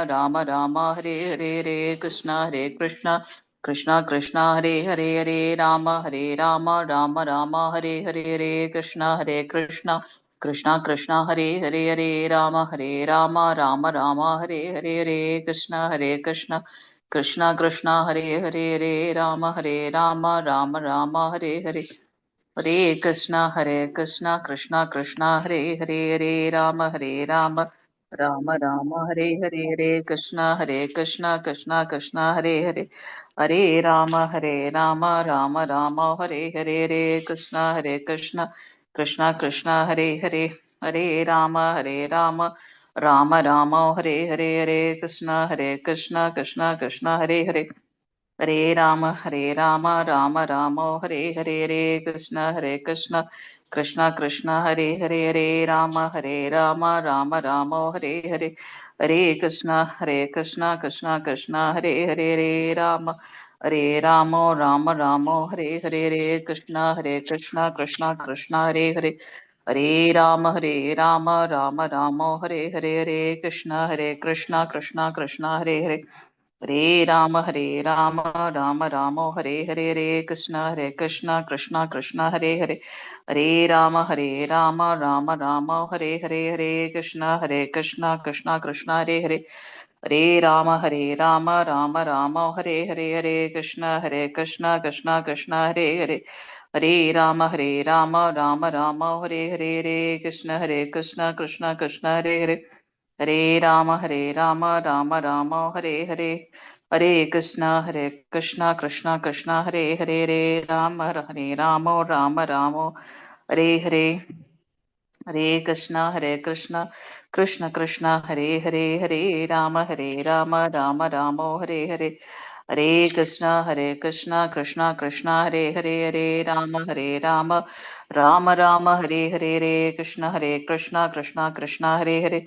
राम राम हरे हरे हरे कृष्ण कृष्ण कृष्ण हरे हरे हरे राम राम राम हरे हरे हरे कृष्ण कृष्ण कृष्ण कृष्ण हरे हरे हरे राम राम राम हरे हरे हरे कृष्ण कृष्ण कृष्ण हरे हरे हरे राम राम राम हरे हरे हरे कृष्ण कृष्ण कृष्ण हरे हरे हरे राम राम राम राम हरे हरे हरे कृष्ण कृष्ण कृष्ण हरे हरे हरे राम राम राम हरे हरे हरे कृष्ण कृष्ण कृष्ण हरे हरे हरे राम राम राम हरे हरे हरे कृष्ण कृष्ण कृष्ण हरे हरे हरे राम राम हरे हरे हरे कृष्ण कृष्ण कृष्ण हरे हरे हरे राम राम राम हरे हरे हरे कृष्ण कृष्ण कृष्ण हरे हरे हरे राम राम हरे हरे हरे कृष्ण कृष्ण कृष्ण हरे हरे हरे राम राम राम हरे हरे हरे कृष्ण कृष्ण कृष्ण हरे हरे हरे राम राम हरे हरे हरे कृष्ण कृष्ण कृष्ण हरे हरे हरे राम राम राम हरे हरे हरे कृष्ण कृष्ण कृष्ण हरे हरे हरे राम राम हरे हरे हरे कृष्ण कृष्ण कृष्ण हरे हरे हरे राम राम हरे हरे हरे कृष्ण कृष्ण कृष्ण हरे हरे हरे राम राम राम हरे हरे हरे कृष्ण कृष्ण कृष्ण हरे हरे हरे राम राम राम हरे हरे हरे कृष्ण कृष्ण कृष्ण हरे हरे हरे राम राम राम हरे हरे हरे कृष्ण कृष्ण कृष्ण हरे हरे हरे राम राम राम राम हरे हरे हरे कृष्ण कृष्ण कृष्ण हरे हरे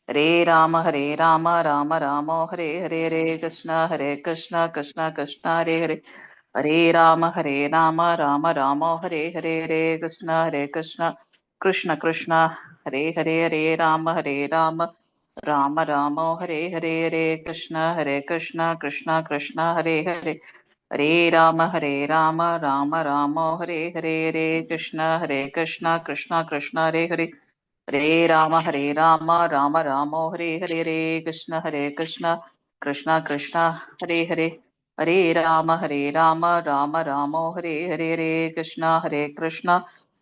हरे राम राम राम हरे हरे हरे कृष्ण कृष्ण कृष्ण हरे हरे हरे राम राम राम हरे हरे हरे कृष्ण कृष्ण कृष्ण हरे हरे हरे राम राम राम हरे हरे हरे कृष्ण कृष्ण कृष्ण हरे हरे हरे राम राम राम हरे हरे हरे कृष्ण कृष्ण कृष्ण हरे हरे हरे राम राम राम हरे हरे हरे कृष्ण कृष्ण कृष्ण हरे हरे हरे राम राम राम हरे हरे हरे कृष्ण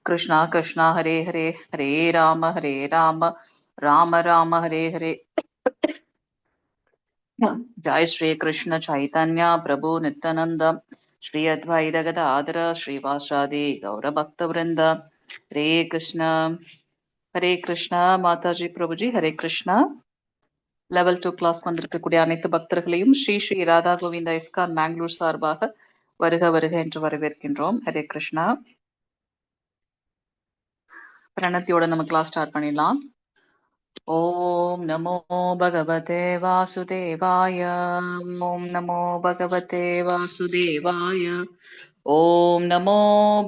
कृष्ण कृष्ण हरे हरे हरे राम राम राम हरे हरे जय श्री कृष्ण चैतन्य प्रभु नित्यानंद श्री अद्वैत गदाधर श्रीवासादि गौर भक्त वृंद हरे कृष्णा மாதாஜி பிரபுஜி ஹரே கிருஷ்ணா லெவல் 2 கிளாஸ் வந்திருக்கக்கூடிய அனைத்து பக்தர்களையும் ஸ்ரீ ஸ்ரீ ராதா கோவிந்தா இஸ்கான் மேங்களூர் சார்பாக வருக வருக என்று வரவேற்கின்றோம். ஹரே கிருஷ்ணா. பிரணத்தியோட நம்ம கிளாஸ் ஸ்டார்ட் பண்ணிடலாம். ஓம் நமோ பகவதே வாசுதேவாய. ஓம் நமோ பகவதே வாசுதேவாய. ॐ नमो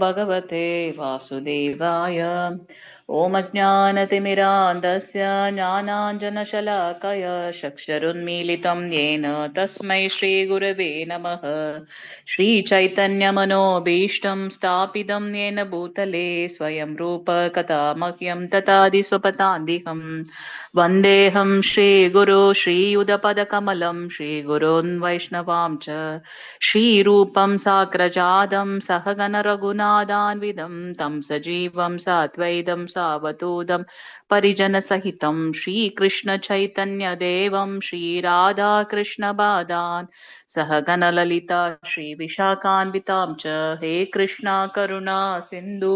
भगवते वासुदेवाय. ॐ अज्ञानतिमिरान्धस्य ज्ञानाञ्जनशलाकय चक्षुरुन्मीलितं येन तस्मै श्रीगुरवे नमः. श्रीचैतन्यमनोभीष्टं स्थापितं येन भूतले स्वयं रूप कथा मह्यं तथादि स्वपदान्तिकम् वन्देऽहं श्रीगुरो श्रीयुधपदकमलं श्रीगुरोन् वैष्णवां च श्रीरूपं साग्रजातं सहगण रघुनाथान्वितं तं सजीवं साद्वैतं सावधूतं परिजनसहितं श्रीकृष्ण चैतन्यदेवं श्रीराधाकृष्णपादान् सहगण ललिता श्रीविशाखान्वितां च हे कृष्णा करुणा सिन्धु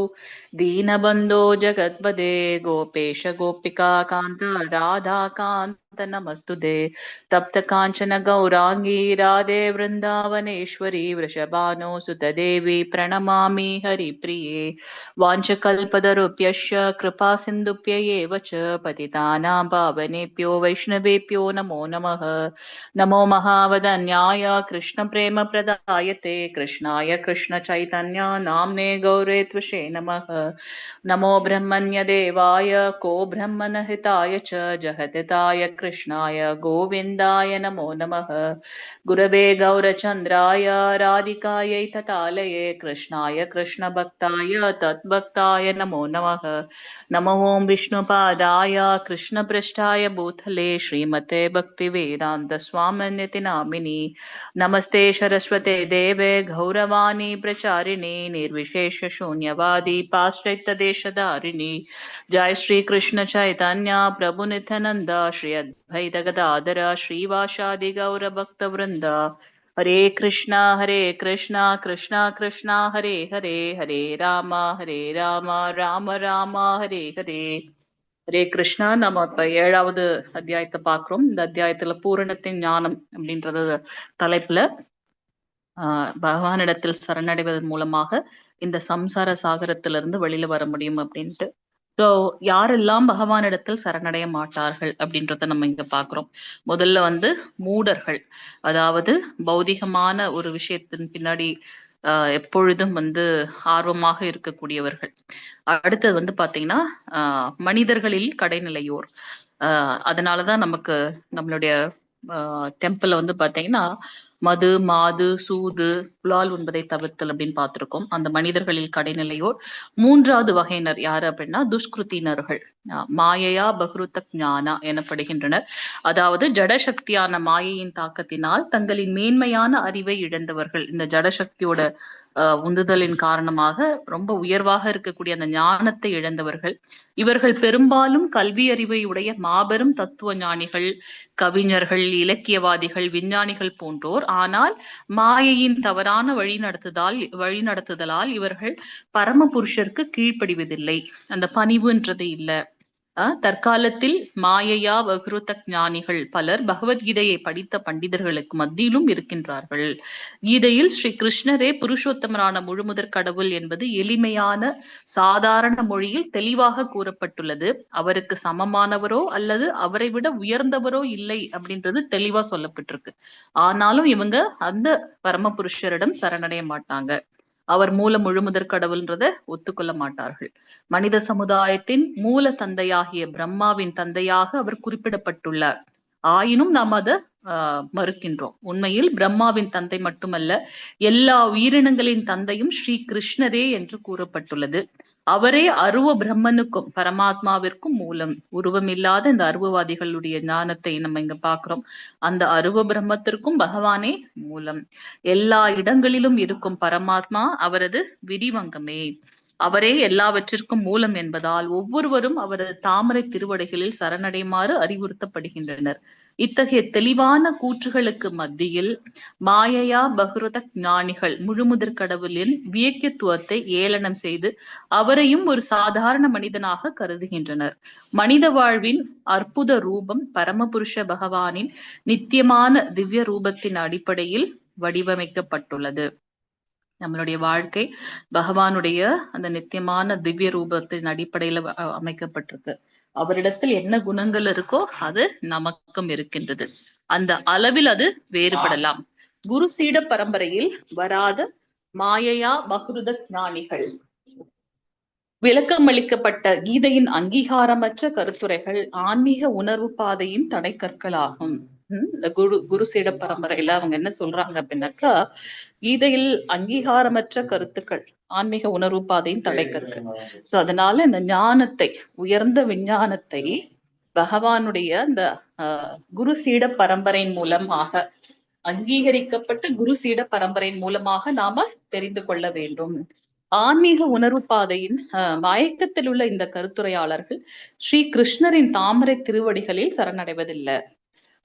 दीनबन्धो जगत्पदे गोपेश गोपिका कान्त राधाकान्त नमस्तुते तप्त कांचन गौरांगी राधे वृंदावनेश्वरी वृषभानुसुत देवी प्रणमामि हरिप्रिये वाञ्छकल्पतरुभ्यश्च कृपा सिन्धुभ्य एव च पतितानां पावनेभ्यो वैष्णवेभ्यो नमो नमः. नमो महावदन्याय कृष्णप्रेमप्रदायते कृष्णाय कृष्णचैतन्य नाम्ने गौरे त्वषे नमः. नमो ब्रह्मण्यदेवाय को ब्रह्मणहिताय च जगद्हिताय कृष्णाय गोविन्दाय नमो नमः। गुरवे गौरचन्द्राय राधिकायै ततालये कृष्णाय कृष्णभक्ताय तद्भक्ताय नमो नमः। नमो ॐ विष्णुपादाय कृष्णपृष्ठाय भूतले श्रीमते भक्तिवेदान्त स्वामिनिति नामिनि। नमस्ते सरस्वते देवे गौरवाणी प्रचारिणे निर्विशेष शून्यवादी पाश्चात्यदेशधारिणी। जय श्री कृष्ण चैतन्य प्रभु नित्यानंद श्री अद्वैत गदाधर श्रीवासादि गौर भक्त वृंद। हरे कृष्णा कृष्णा कृष्णा हरे हरे, हरे राम राम राम हरे हरे. ஹரே கிருஷ்ணா. நம்ம இப்ப 7வது அத்தியாயத்தை பாக்குறோம். இந்த அத்தியாயத்துல பூரணத்தின் ஞானம் அப்படின்றது தலைப்புல பகவானிடத்தில் சரணடைவதன் மூலமாக இந்த சம்சார சாகரத்திலிருந்து வெளியில வர முடியும் அப்படின்ட்டு. ஸோ யாரெல்லாம் பகவானிடத்தில் சரணடைய மாட்டார்கள் அப்படின்றத நம்ம இங்க பாக்குறோம். முதல்ல மூடர்கள், அதாவது பௌதிகமான ஒரு விஷயத்தின் பின்னாடி எப்பொழுதும் ஆர்வமாக இருக்கக்கூடியவர்கள். அடுத்தது பாத்தீங்கன்னா மனிதர்களில் கடைநிலையோர். அதனாலதான் நமக்கு நம்மளுடைய டெம்பிள்ல பாத்தீங்கன்னா மது மாது சூது புலால் உண்பதை தவிர்த்தல் அப்படின்னு பார்த்திருக்கோம். அந்த மனிதர்களில் கடைநிலையோர். 3வது வகையினர் யாரு அப்படின்னா துஷ்கிருத்தினர்கள், மாயையா பகுருத ஞானா எனப்படுகின்றனர். அதாவது ஜடசக்தியான மாயையின் தாக்கத்தினால் தங்களின் மேன்மையான அறிவை இழந்தவர்கள். இந்த ஜடசக்தியோட உந்துதலின் காரணமாக ரொம்ப உயர்வாக இருக்கக்கூடிய அந்த ஞானத்தை இழந்தவர்கள். இவர்கள் பெரும்பாலும் கல்வி அறிவை உடைய மாபெரும் தத்துவ ஞானிகள், கவிஞர்கள், இலக்கியவாதிகள், விஞ்ஞானிகள் போன்றோர். ஆனால் மாயையின் தவறான வழிநடத்துதலால் இவர்கள் பரம புருஷருக்கு கீழ்ப்படிவதில்லை. அந்த பணிவுன்றது இல்லை. தற்காலத்தில் மாயையா வகுருத ஞானிகள் பலர் பகவத்கீதையை படித்த பண்டிதர்களுக்கு மத்தியிலும் இருக்கின்றார்கள். கீதையில் ஸ்ரீ கிருஷ்ணரே புருஷோத்தமரான முழுமுதற் கடவுள் என்பது எளிமையான சாதாரண மொழியில் தெளிவாக கூறப்பட்டுள்ளது. அவருக்கு சமமானவரோ அல்லது அவரை விட உயர்ந்தவரோ இல்லை அப்படின்றது தெளிவா சொல்லப்பட்டிருக்கு. ஆனாலும் இவங்க அந்த பரமபுருஷரிடம் சரணடைய மாட்டாங்க. அவர் முழுமுதற் கடவுள்ன்றத ஒத்துக்கொள்ள மாட்டார்கள். மனித சமுதாயத்தின் மூல தந்தையாகிய பிரம்மாவின் தந்தையாக அவர் குறிப்பிடப்பட்டுள்ளார். ஆயினும் நாம் அதை மறுக்கின்றோம். உண்மையில் பிரம்மாவின் தந்தை மட்டுமல்ல, எல்லா உயிரினங்களின் தந்தையும் ஸ்ரீ கிருஷ்ணரே என்று கூறப்பட்டுள்ளது. அவரே அருவ பிரம்மனுக்கும் பரமாத்மாவிற்கும் மூலம். உருவமில்லாத இந்த அருவவாதிகளுடைய ஞானத்தை நம்ம இங்க பாக்குறோம். அந்த அருவ பிரம்மத்திற்கும் பகவானே மூலம். எல்லா இடங்களிலும் இருக்கும் பரமாத்மா அவரது விரிவங்கமே. அவரே எல்லாவற்றிற்கும் மூலம் என்பதால் ஒவ்வொருவரும் அவரது தாமரை திருவடிகளில் சரணடையுமாறு அறிவுறுத்தப்படுகின்றனர். இத்தகைய தெளிவான கூற்றுகளுக்கு மத்தியில் மாயையா பகுருத ஞானிகள் முழுமுதற் கடவுளின் வியக்கியத்துவத்தை ஏளனம் செய்து அவரையும் ஒரு சாதாரண மனிதனாக கருதுகின்றனர். மனித வாழ்வின் அற்புத ரூபம் பரமபுருஷ பகவானின் நித்தியமான திவ்ய ரூபத்தின் அடிப்படையில் வடிவமைக்கப்பட்டுள்ளது. நம்மளுடைய வாழ்க்கை பகவானுடைய அந்த நித்தியமான திவ்ய ரூபத்தின் அடிப்படையில அமைக்கப்பட்டிருக்கு. அவரிடத்தில் என்ன குணங்கள் இருக்கோ அது நமக்கும் இருக்கின்றது. அந்த அளவில் அது வேறுபடலாம். குரு சீட பரம்பரையில் வராத மாயையா பகுருத ஞானிகள் விளக்கம் அளிக்கப்பட்ட கீதையின் அங்கீகாரமற்ற கருத்துரைகள் ஆன்மீக உணர்வு பாதையின் தடைக்கற்களாகும். குரு சீட பரம்பரையில அவங்க என்ன சொல்றாங்க அப்படின்னாக்கா, கீதையில் அங்கீகாரமற்ற கருத்துக்கள் ஆன்மீக உணர்வு பாதையின் தடைக்கற்கள். சோ அதனால இந்த ஞானத்தை, உயர்ந்த விஞ்ஞானத்தை பகவானுடைய அந்த குரு சீட பரம்பரையின் மூலமாக அங்கீகரிக்கப்பட்ட குரு சீட பரம்பரையின் மூலமாக நாம தெரிந்து கொள்ள வேண்டும். ஆன்மீக உணர்வு பாதையின் மயக்கத்தில் உள்ள இந்த கருத்துரையாளர்கள் ஸ்ரீ கிருஷ்ணரின் தாமரை திருவடிகளில் சரணடைவதில்லை.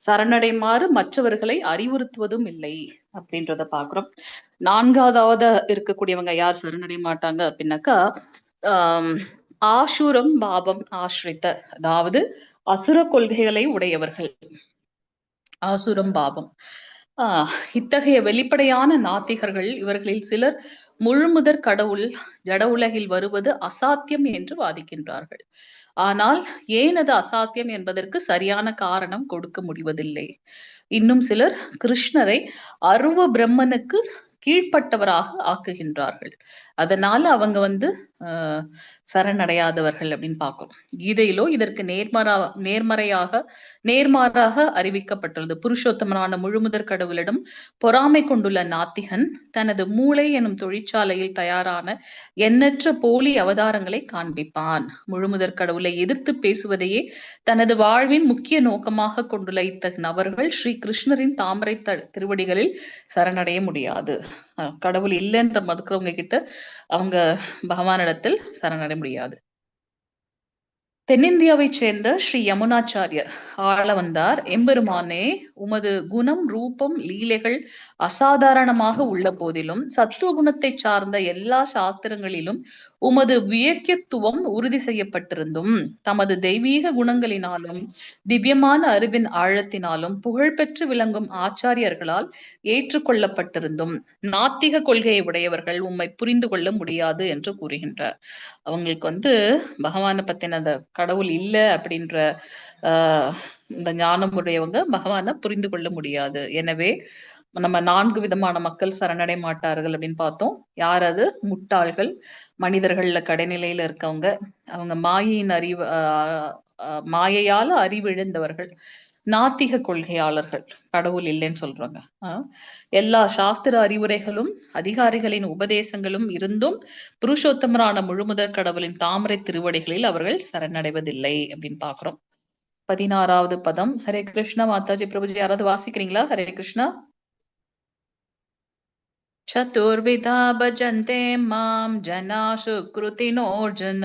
சரணடைமாறு மற்றவர்களை அறிவுறுத்துவதும் இல்லை அப்படின்றத பாக்குறோம். 4வது இருக்கக்கூடியவங்க யார் சரணடைய மாட்டாங்க அப்படின்னாக்கா, ஆசூரம் பாவம் ஆசிரித்த, அதாவது அசுர கொள்கைகளை உடையவர்கள். ஆசுரம் பாவம். இத்தகைய வெளிப்படையான நாத்திகர்கள் இவர்களில் சிலர் முழுமுதற் கடவுள் ஜட உலகில் வருவது அசாத்தியம் என்று வாதிக்கின்றார்கள். ஆனால் ஏன் அது அசாத்தியம் என்பதற்கு சரியான காரணம் கொடுக்க முடிவதில்லை. இன்னும் சிலர் கிருஷ்ணரை அருவ பிரம்மனுக்கு கீழ்ப்பட்டவராக ஆக்குகின்றார்கள். அதனால அவங்க சரணடையாதவர்கள் அப்படின்னு பார்க்கிறோம். கீதையிலோ இதற்கு நேர்மாறாக அறிவிக்கப்பட்டுள்ளது. புருஷோத்தமனான முழுமுதற் கடவுளிடம் பொறாமை கொண்டுள்ள நாத்திகன் தனது மூளை எனும் தொழிற்சாலையில் தயாரான எண்ணற்ற போலி அவதாரங்களை காண்பிப்பான். முழுமுதற் கடவுளை எதிர்த்து பேசுவதையே தனது வாழ்வின் முக்கிய நோக்கமாக கொண்டுள்ள இத்தகைய நபர்கள் ஸ்ரீ கிருஷ்ணரின் தாமரை திருவடிகளில் சரணடைய முடியாது. கடவுள் இல்லைன்ற மறுக்கிறவங்க கிட்ட அவங்க பகவானிடத்தில் சரணடைய முடியாது. தென்னிந்தியாவைச் சேர்ந்த ஸ்ரீ யமுனாச்சாரியர் ஆள வந்தார். எம்பெருமானே, உமது குணம், ரூபம், லீலைகள் அசாதாரணமாக உள்ள போதிலும் சத்துவ குணத்தை சார்ந்த எல்லா சாஸ்திரங்களிலும் உமது வியக்கியத்துவம் உறுதி செய்யப்பட்டிருந்தும் தமது தெய்வீக குணங்களினாலும் திவ்யமான அறிவின் ஆழத்தினாலும் புகழ்பெற்று விளங்கும் ஆச்சாரியர்களால் ஏற்றுக்கொள்ளப்பட்டிருந்தும் நாத்திக கொள்கையை உடையவர்கள் உம்மை புரிந்து கொள்ள முடியாது என்று கூறுகின்றார். அவங்களுக்கு பகவானை பத்தின அந்த கடவுள் இல்லை அப்படின்ற இந்த ஞானம் உடையவங்க பகவானை புரிந்து கொள்ள முடியாது. எனவே நம்ம 4 விதமான மக்கள் சரணடை மாட்டார்கள் அப்படின்னு பார்த்தோம். யார் அது? முட்டாள்கள், மனிதர்கள்ல கடைநிலையில இருக்கவங்க, அவங்க மாயையால அறிவிழந்தவர்கள், நாத்திக கொள்கையாளர்கள், கடவுள் இல்லைன்னு சொல்றாங்க. எல்லா சாஸ்திர அறிவுரைகளும் அதிகாரிகளின் உபதேசங்களும் இருந்தும் புருஷோத்தமரான முழுமுதற் கடவுளின் தாமரை திருவடிகளில் அவர்கள் சரணடைவதில்லை அப்படின்னு பாக்குறோம். 16வது பதம். ஹரே கிருஷ்ணா. மாதாஜி, பிரபுஜி யாராவது வாசிக்கிறீங்களா? ஹரே கிருஷ்ணா. चतुर्विधा भजन्ते मां जना सुकृतिनोऽर्जुन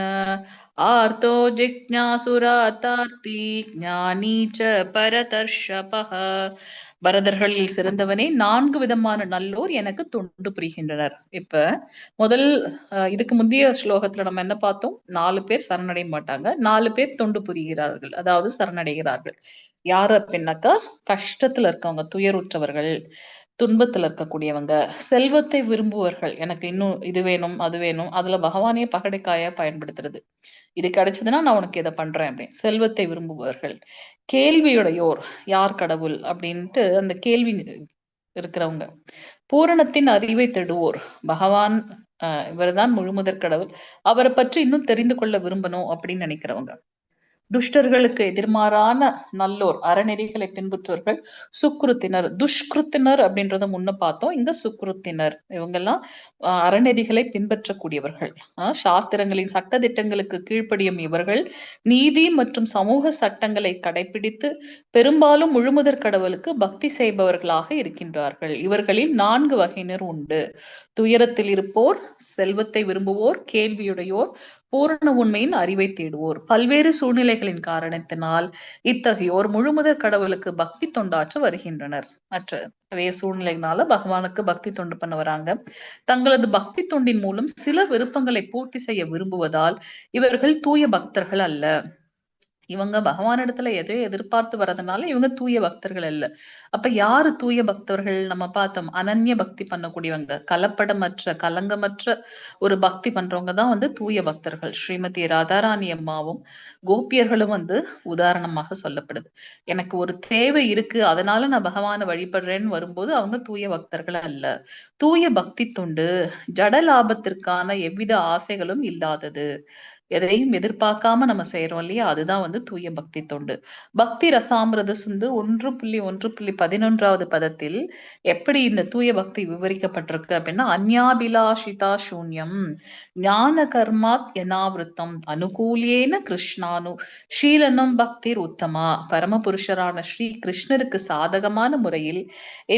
आर्तो जिज्ञासुरातार्ति ஞானி ச பரதர்ஷபஹ. பரதர்களில் சிறந்தவனே, 4 விதமான நல்லோர் எனக்கு தொண்டு புரிகின்றனர். இப்ப முதல் இதுக்கு முந்தைய ஸ்லோகத்துல நம்ம என்ன பார்த்தோம்? 4 பேர் சரணடைய மாட்டாங்க, 4 பேர் தொண்டு புரிகிறார்கள், அதாவது சரணடைகிறார்கள். யாரு அப்படின்னாக்கா, கஷ்டத்துல இருக்கவங்க, துயருற்றவர்கள், துன்பத்துல இருக்கக்கூடியவங்க, செல்வத்தை விரும்புவர்கள், எனக்கு இன்னும் இது வேணும் அது வேணும், அதுல பகவானே பகடைக்காயா பயன்படுத்துறது, இது கிடைச்சதுன்னா நான் உனக்கு இதை பண்றேன் அப்படின்னு செல்வத்தை விரும்புபவர்கள். கேள்வியுடையோர், யார் கடவுள் அப்படின்ட்டு அந்த கேள்வி இருக்கிறவங்க. பூரணத்தின் அறிவை தேடுவோர், பகவான் இவர்தான் முழுமுதற் கடவுள், அவரை பற்றி இன்னும் தெரிந்து கொள்ள விரும்பணும் அப்படின்னு நினைக்கிறவங்க. துஷ்டர்களுக்கு எதிர்மாறான நல்லோர், அறநெறிகளை பின்பற்றுவர்கள், சுக்ருத்தினர். துஷ்கிருத்தினர் அப்படின்றத முன்ன பார்த்தோம், இங்க சுக்ருத்தினர். இவங்கெல்லாம் அறநெறிகளை பின்பற்றக்கூடியவர்கள், சாஸ்திரங்களின் சட்ட திட்டங்களுக்கு கீழ்ப்படியும் இவர்கள் நீதி மற்றும் சமூக சட்டங்களை கடைபிடித்து பெரும்பாலும் முழுமுதற் கடவுளுக்கு பக்தி செய்பவர்களாக இருக்கின்றார்கள். இவர்களில் 4 வகையினர் உண்டு. துயரத்தில் இருப்போர், செல்வத்தை விரும்புவோர், கேள்வியுடையோர், பூரண உண்மையின் அறிவை தேடுவோர். பல்வேறு சூழ்நிலைகளின் காரணத்தினால் இத்தகையோர் முழுமுதற் கடவுளுக்கு பக்தி தொண்டாற்ற வருகின்றனர். மற்ற நிறைய சூழ்நிலைகளால பகவானுக்கு பக்தி தொண்டு பண்ண வராங்க. தங்களது பக்தி தொண்டின் மூலம் சில விருப்பங்களை பூர்த்தி செய்ய விரும்புவதால் இவர்கள் தூய பக்தர்கள் அல்ல. இவங்க பகவானிடத்துல எதையோ எதிர்பார்த்து வர்றதுனால இவங்க தூய பக்தர்கள் அல்ல. அப்ப யாரு தூய பக்தர்கள்? நம்ம பார்த்தோம், அனன்ய பக்தி பண்ணக்கூடியவங்க, கலப்படமற்ற கலங்கமற்ற ஒரு பக்தி பண்றவங்க தான் தூய பக்தர்கள். ஸ்ரீமதி ராதாராணி அம்மாவும் கோபியர்களும் உதாரணமாக சொல்லப்படுது. எனக்கு ஒரு தேவை இருக்கு, அதனால நான் பகவானை வழிபடுறேன்னு வரும்போது அவங்க தூய பக்தர்கள் அல்ல. தூய பக்தி தொண்டு ஜட லாபத்திற்கான எவ்வித ஆசைகளும் இல்லாதது, எதையும் எதிர்பார்க்காம நம்ம செய்யறோம் இல்லையா, அதுதான் தூய பக்தி தொண்டு. பக்தி ரசாமிரத சிந்து 1.1.11வது பதத்தில் எப்படி இந்த தூய பக்தி விவரிக்கப்பட்டிருக்கு அப்படின்னா, அந்யாபிலாஷிதா சூன்யம் ஞான கர்மாத் யனாவிருத்தம் அனுகூலியேன கிருஷ்ணானு ஷீலனம் பக்திர் உத்தமா. பரமபுருஷரான ஸ்ரீ கிருஷ்ணருக்கு சாதகமான முறையில்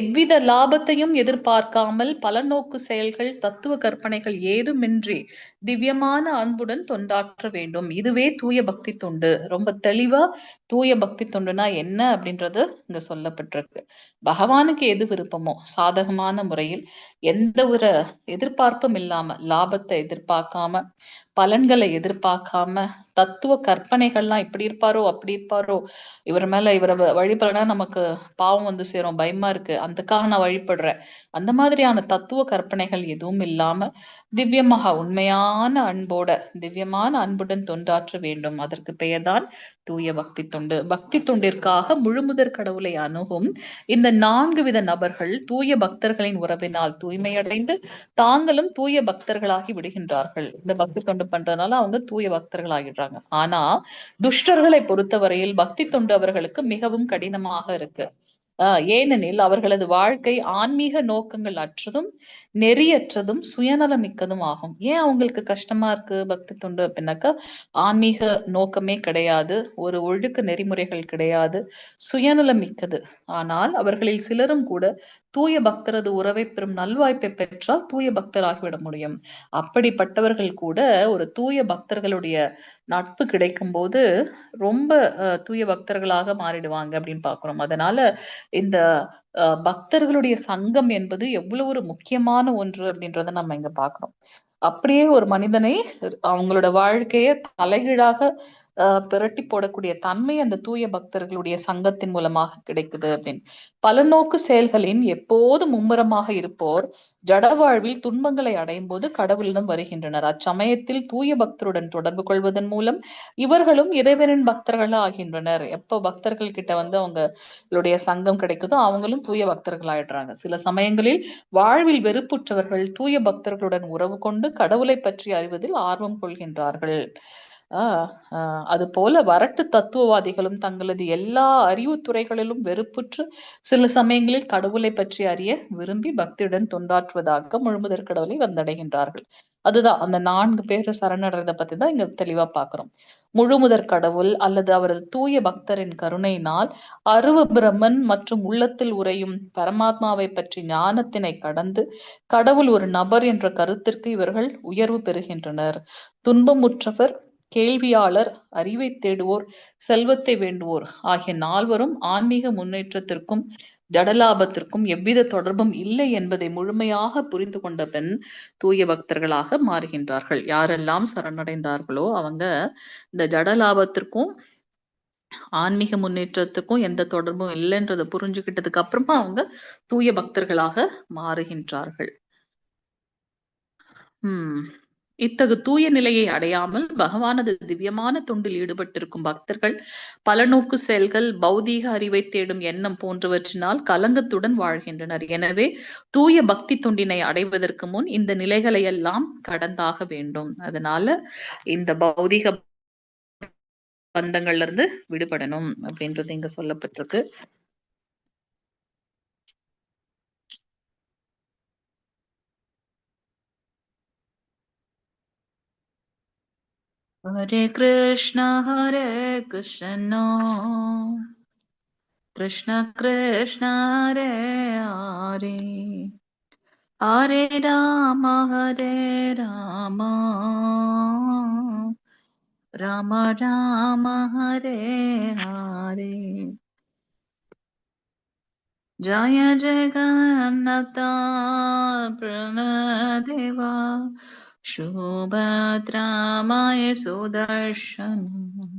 எவ்வித லாபத்தையும் எதிர்பார்க்காமல் பலநோக்கு செயல்கள், தத்துவ கற்பனைகள் ஏதுமின்றி திவ்யமான அன்புடன் தொண்டாற்ற வேண்டும். இதுவே தூய பக்தி தொண்டு. ரொம்ப தெளிவா தூய பக்தி தொண்டுனா என்ன அப்படின்றது இங்க சொல்லப்பட்டிருக்கு. பகவானுக்கு எது விருப்பமோ சாதகமான முறையில் எந்த ஒரு எதிர்பார்ப்பும் இல்லாம, லாபத்தை எதிர்பார்க்காம, பலன்களை எதிர்பார்க்காம, தத்துவ கற்பனைகள்லாம் இப்படி இருப்பாரோ அப்படி இருப்பாரோ, இவர் மேல இவரை வழிபடுறா நமக்கு பாவம் சேரும், பயமா இருக்கு, அதுக்காக நான் வழிபடுறேன், அந்த மாதிரியான தத்துவ கற்பனைகள் எதுவும் இல்லாம திவ்யமாக உண்மையான அன்போட, திவ்யமான அன்புடன் தொண்டாற்ற வேண்டும். அதற்கு பெயர்தான் தூய பக்தி தொண்டு. பக்தி தொண்டிற்காக முழுமுதற் கடவுளை அணுகும் இந்த 4 வித நபர்கள் தூய பக்தர்களின் உறவினால், தூய தூய்மையடைந்து தாங்களும் தூய பக்தர்களாகி விடுகின்றார்கள். இந்த பக்தி தொண்டு பண்றதுனால அவங்க தூய பக்தர்கள் ஆகிடுறாங்க. ஆனா துஷ்டர்களை பொறுத்தவரையில் பக்தி தொண்டு அவர்களுக்கு மிகவும் கடினமாக இருக்கு. ஏனெனில் அவர்களது வாழ்க்கை ஆன்மீக நோக்கங்கள் அற்றதும் நெறியற்றதும் சுயநலமிக்கதும் ஆகும். ஏன் அவங்களுக்கு கஷ்டமா இருக்கு பக்தி தொண்டு அப்படின்னாக்கா, ஆன்மீக நோக்கமே கிடையாது, ஒரு ஒழுக்க நெறிமுறைகள் கிடையாது, சுயநலமிக்கது. ஆனால் அவர்களில் சிலரும் கூட தூய பக்தரது உறவை பெறும் நல்வாய்ப்பை பெற்றால் தூய பக்தராகிவிட முடியும். அப்படிப்பட்டவர்கள் கூட ஒரு தூய பக்தர்களுடைய நட்பு கிடைக்கும் போது ரொம்ப தூய பக்தர்களாக மாறிடுவாங்க அப்படின்னு பாக்குறோம். அதனால இந்த பக்தர்களுடைய சங்கம் என்பது எவ்வளவு ஒரு முக்கியமான ஒன்று அப்படின்றத நம்ம இங்க பாக்குறோம். அப்படியே ஒரு மனிதனை அவங்களோட வாழ்க்கைய தலைகீழாக பிரட்டி போடக்கூடிய தன்மை அந்த தூய பக்தர்களுடைய சங்கத்தின் மூலமாக கிடைக்குது அப்படின்னு. பலநோக்கு செயல்களின் எப்போது மும்முரமாக இருப்போர் ஜட வாழ்வில் துன்பங்களை அடையும் போது கடவுளிடம் வருகின்றனர். அச்சமயத்தில் தூய பக்தருடன் தொடர்பு கொள்வதன் மூலம் இவர்களும் இறைவனின் பக்தர்கள் ஆகின்றனர். எப்போ பக்தர்கள் கிட்ட வந்து அவங்களுடைய சங்கம் கிடைக்குதோ அவங்களும் தூய பக்தர்கள் ஆயிடுறாங்க. சில சமயங்களில் வாழ்வில் வெறுப்புற்றவர்கள் தூய பக்தர்களுடன் உறவு கொண்டு கடவுளை பற்றி அறிவதில் ஆர்வம் கொள்கின்றார்கள். அது போல வரட்டு தத்துவவாதிகளும் தங்களது எல்லா அறிவு துறைகளிலும் வெறுப்புற்று சில சமயங்களில் கடவுளை பற்றி அறிய விரும்பி பக்தியுடன் தொண்டாற்றுவதாக முழுமுதற் கடவுளை வந்தடைகின்றார்கள். அதுதான் அந்த 4 பேர் சரணடைறதை பத்தி தான் இங்க தெளிவா பாக்குறோம். முழுமுதற் கடவுள் அல்லது அவரது தூய பக்தரின் கருணையினால் அருவ பிரம்மன் மற்றும் உள்ளத்தில் உறையும் பரமாத்மாவை பற்றி ஞானத்தினை கடந்து கடவுள் ஒரு நபர் என்ற கருத்திற்கு இவர்கள் உயர்வு பெறுகின்றனர். துன்பமுற்றவர், கேள்வியாளர், அறிவை தேடுவோர், செல்வத்தை வேண்டுவோர் ஆகிய 4வரும் ஆன்மீக முன்னேற்றத்திற்கும் ஜடலாபத்திற்கும் எவ்வித தொடர்பும் இல்லை என்பதை முழுமையாக புரிந்து கொண்ட பின் தூய பக்தர்களாக மாறுகின்றார்கள். யாரெல்லாம் சரணடைந்தார்களோ அவங்க இந்த ஜடலாபத்திற்கும் ஆன்மீக முன்னேற்றத்துக்கும் எந்த தொடர்பும் இல்லைன்றதை புரிஞ்சுக்கிட்டதுக்கு அப்புறமா அவங்க தூய பக்தர்களாக மாறுகின்றார்கள். இத்தகு தூய நிலையை அடையாமல் பகவானது திவ்யமான தொண்டில் ஈடுபட்டிருக்கும் பக்தர்கள் பலநோக்கு செயல்கள், பௌதீக அறிவை தேடும் எண்ணம் போன்றவற்றினால் கலங்கத்துடன் வாழ்கின்றனர். எனவே தூய பக்தி தொண்டினை அடைவதற்கு முன் இந்த நிலைகளை எல்லாம் கடந்தாக வேண்டும். அதனால இந்த பௌதீக பந்தங்கள்ல இருந்து விடுபடணும் அப்படின்றது இங்க சொல்லப்பட்டிருக்கு. ஹரே கிருஷ்ணா கிருஷ்ண கிருஷ்ண ஹரே ஹரே ஹரே ராம ராம ராம ஹரே ஹரே ஜய ஜெகநாத பிரணதேவா சுபத்ராமாய சுதர்ஷனம்.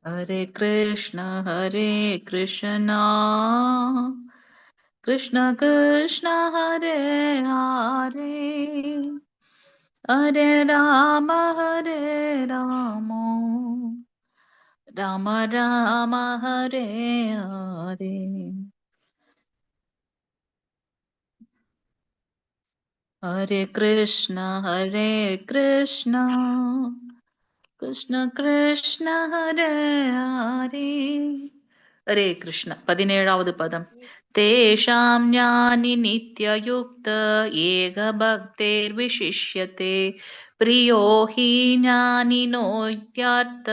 ஹரே கிருஷ்ண கிருஷ்ண கிருஷ்ண ஹரே ஹரே ஹரே ராம ராம ராம ஹரே ஹரே. ஹரே கிருஷ்ண கிருஷ்ண கிருஷ்ண ஹரே ஹரே ஹரே கிருஷ்ண. 17வது பதம். தேஷாம் ஞானி நித்யயுக்த ஏக பக்தேர் விசிஷ்யதே பிரியோ ஹி ஞானினோ த்யார்த்த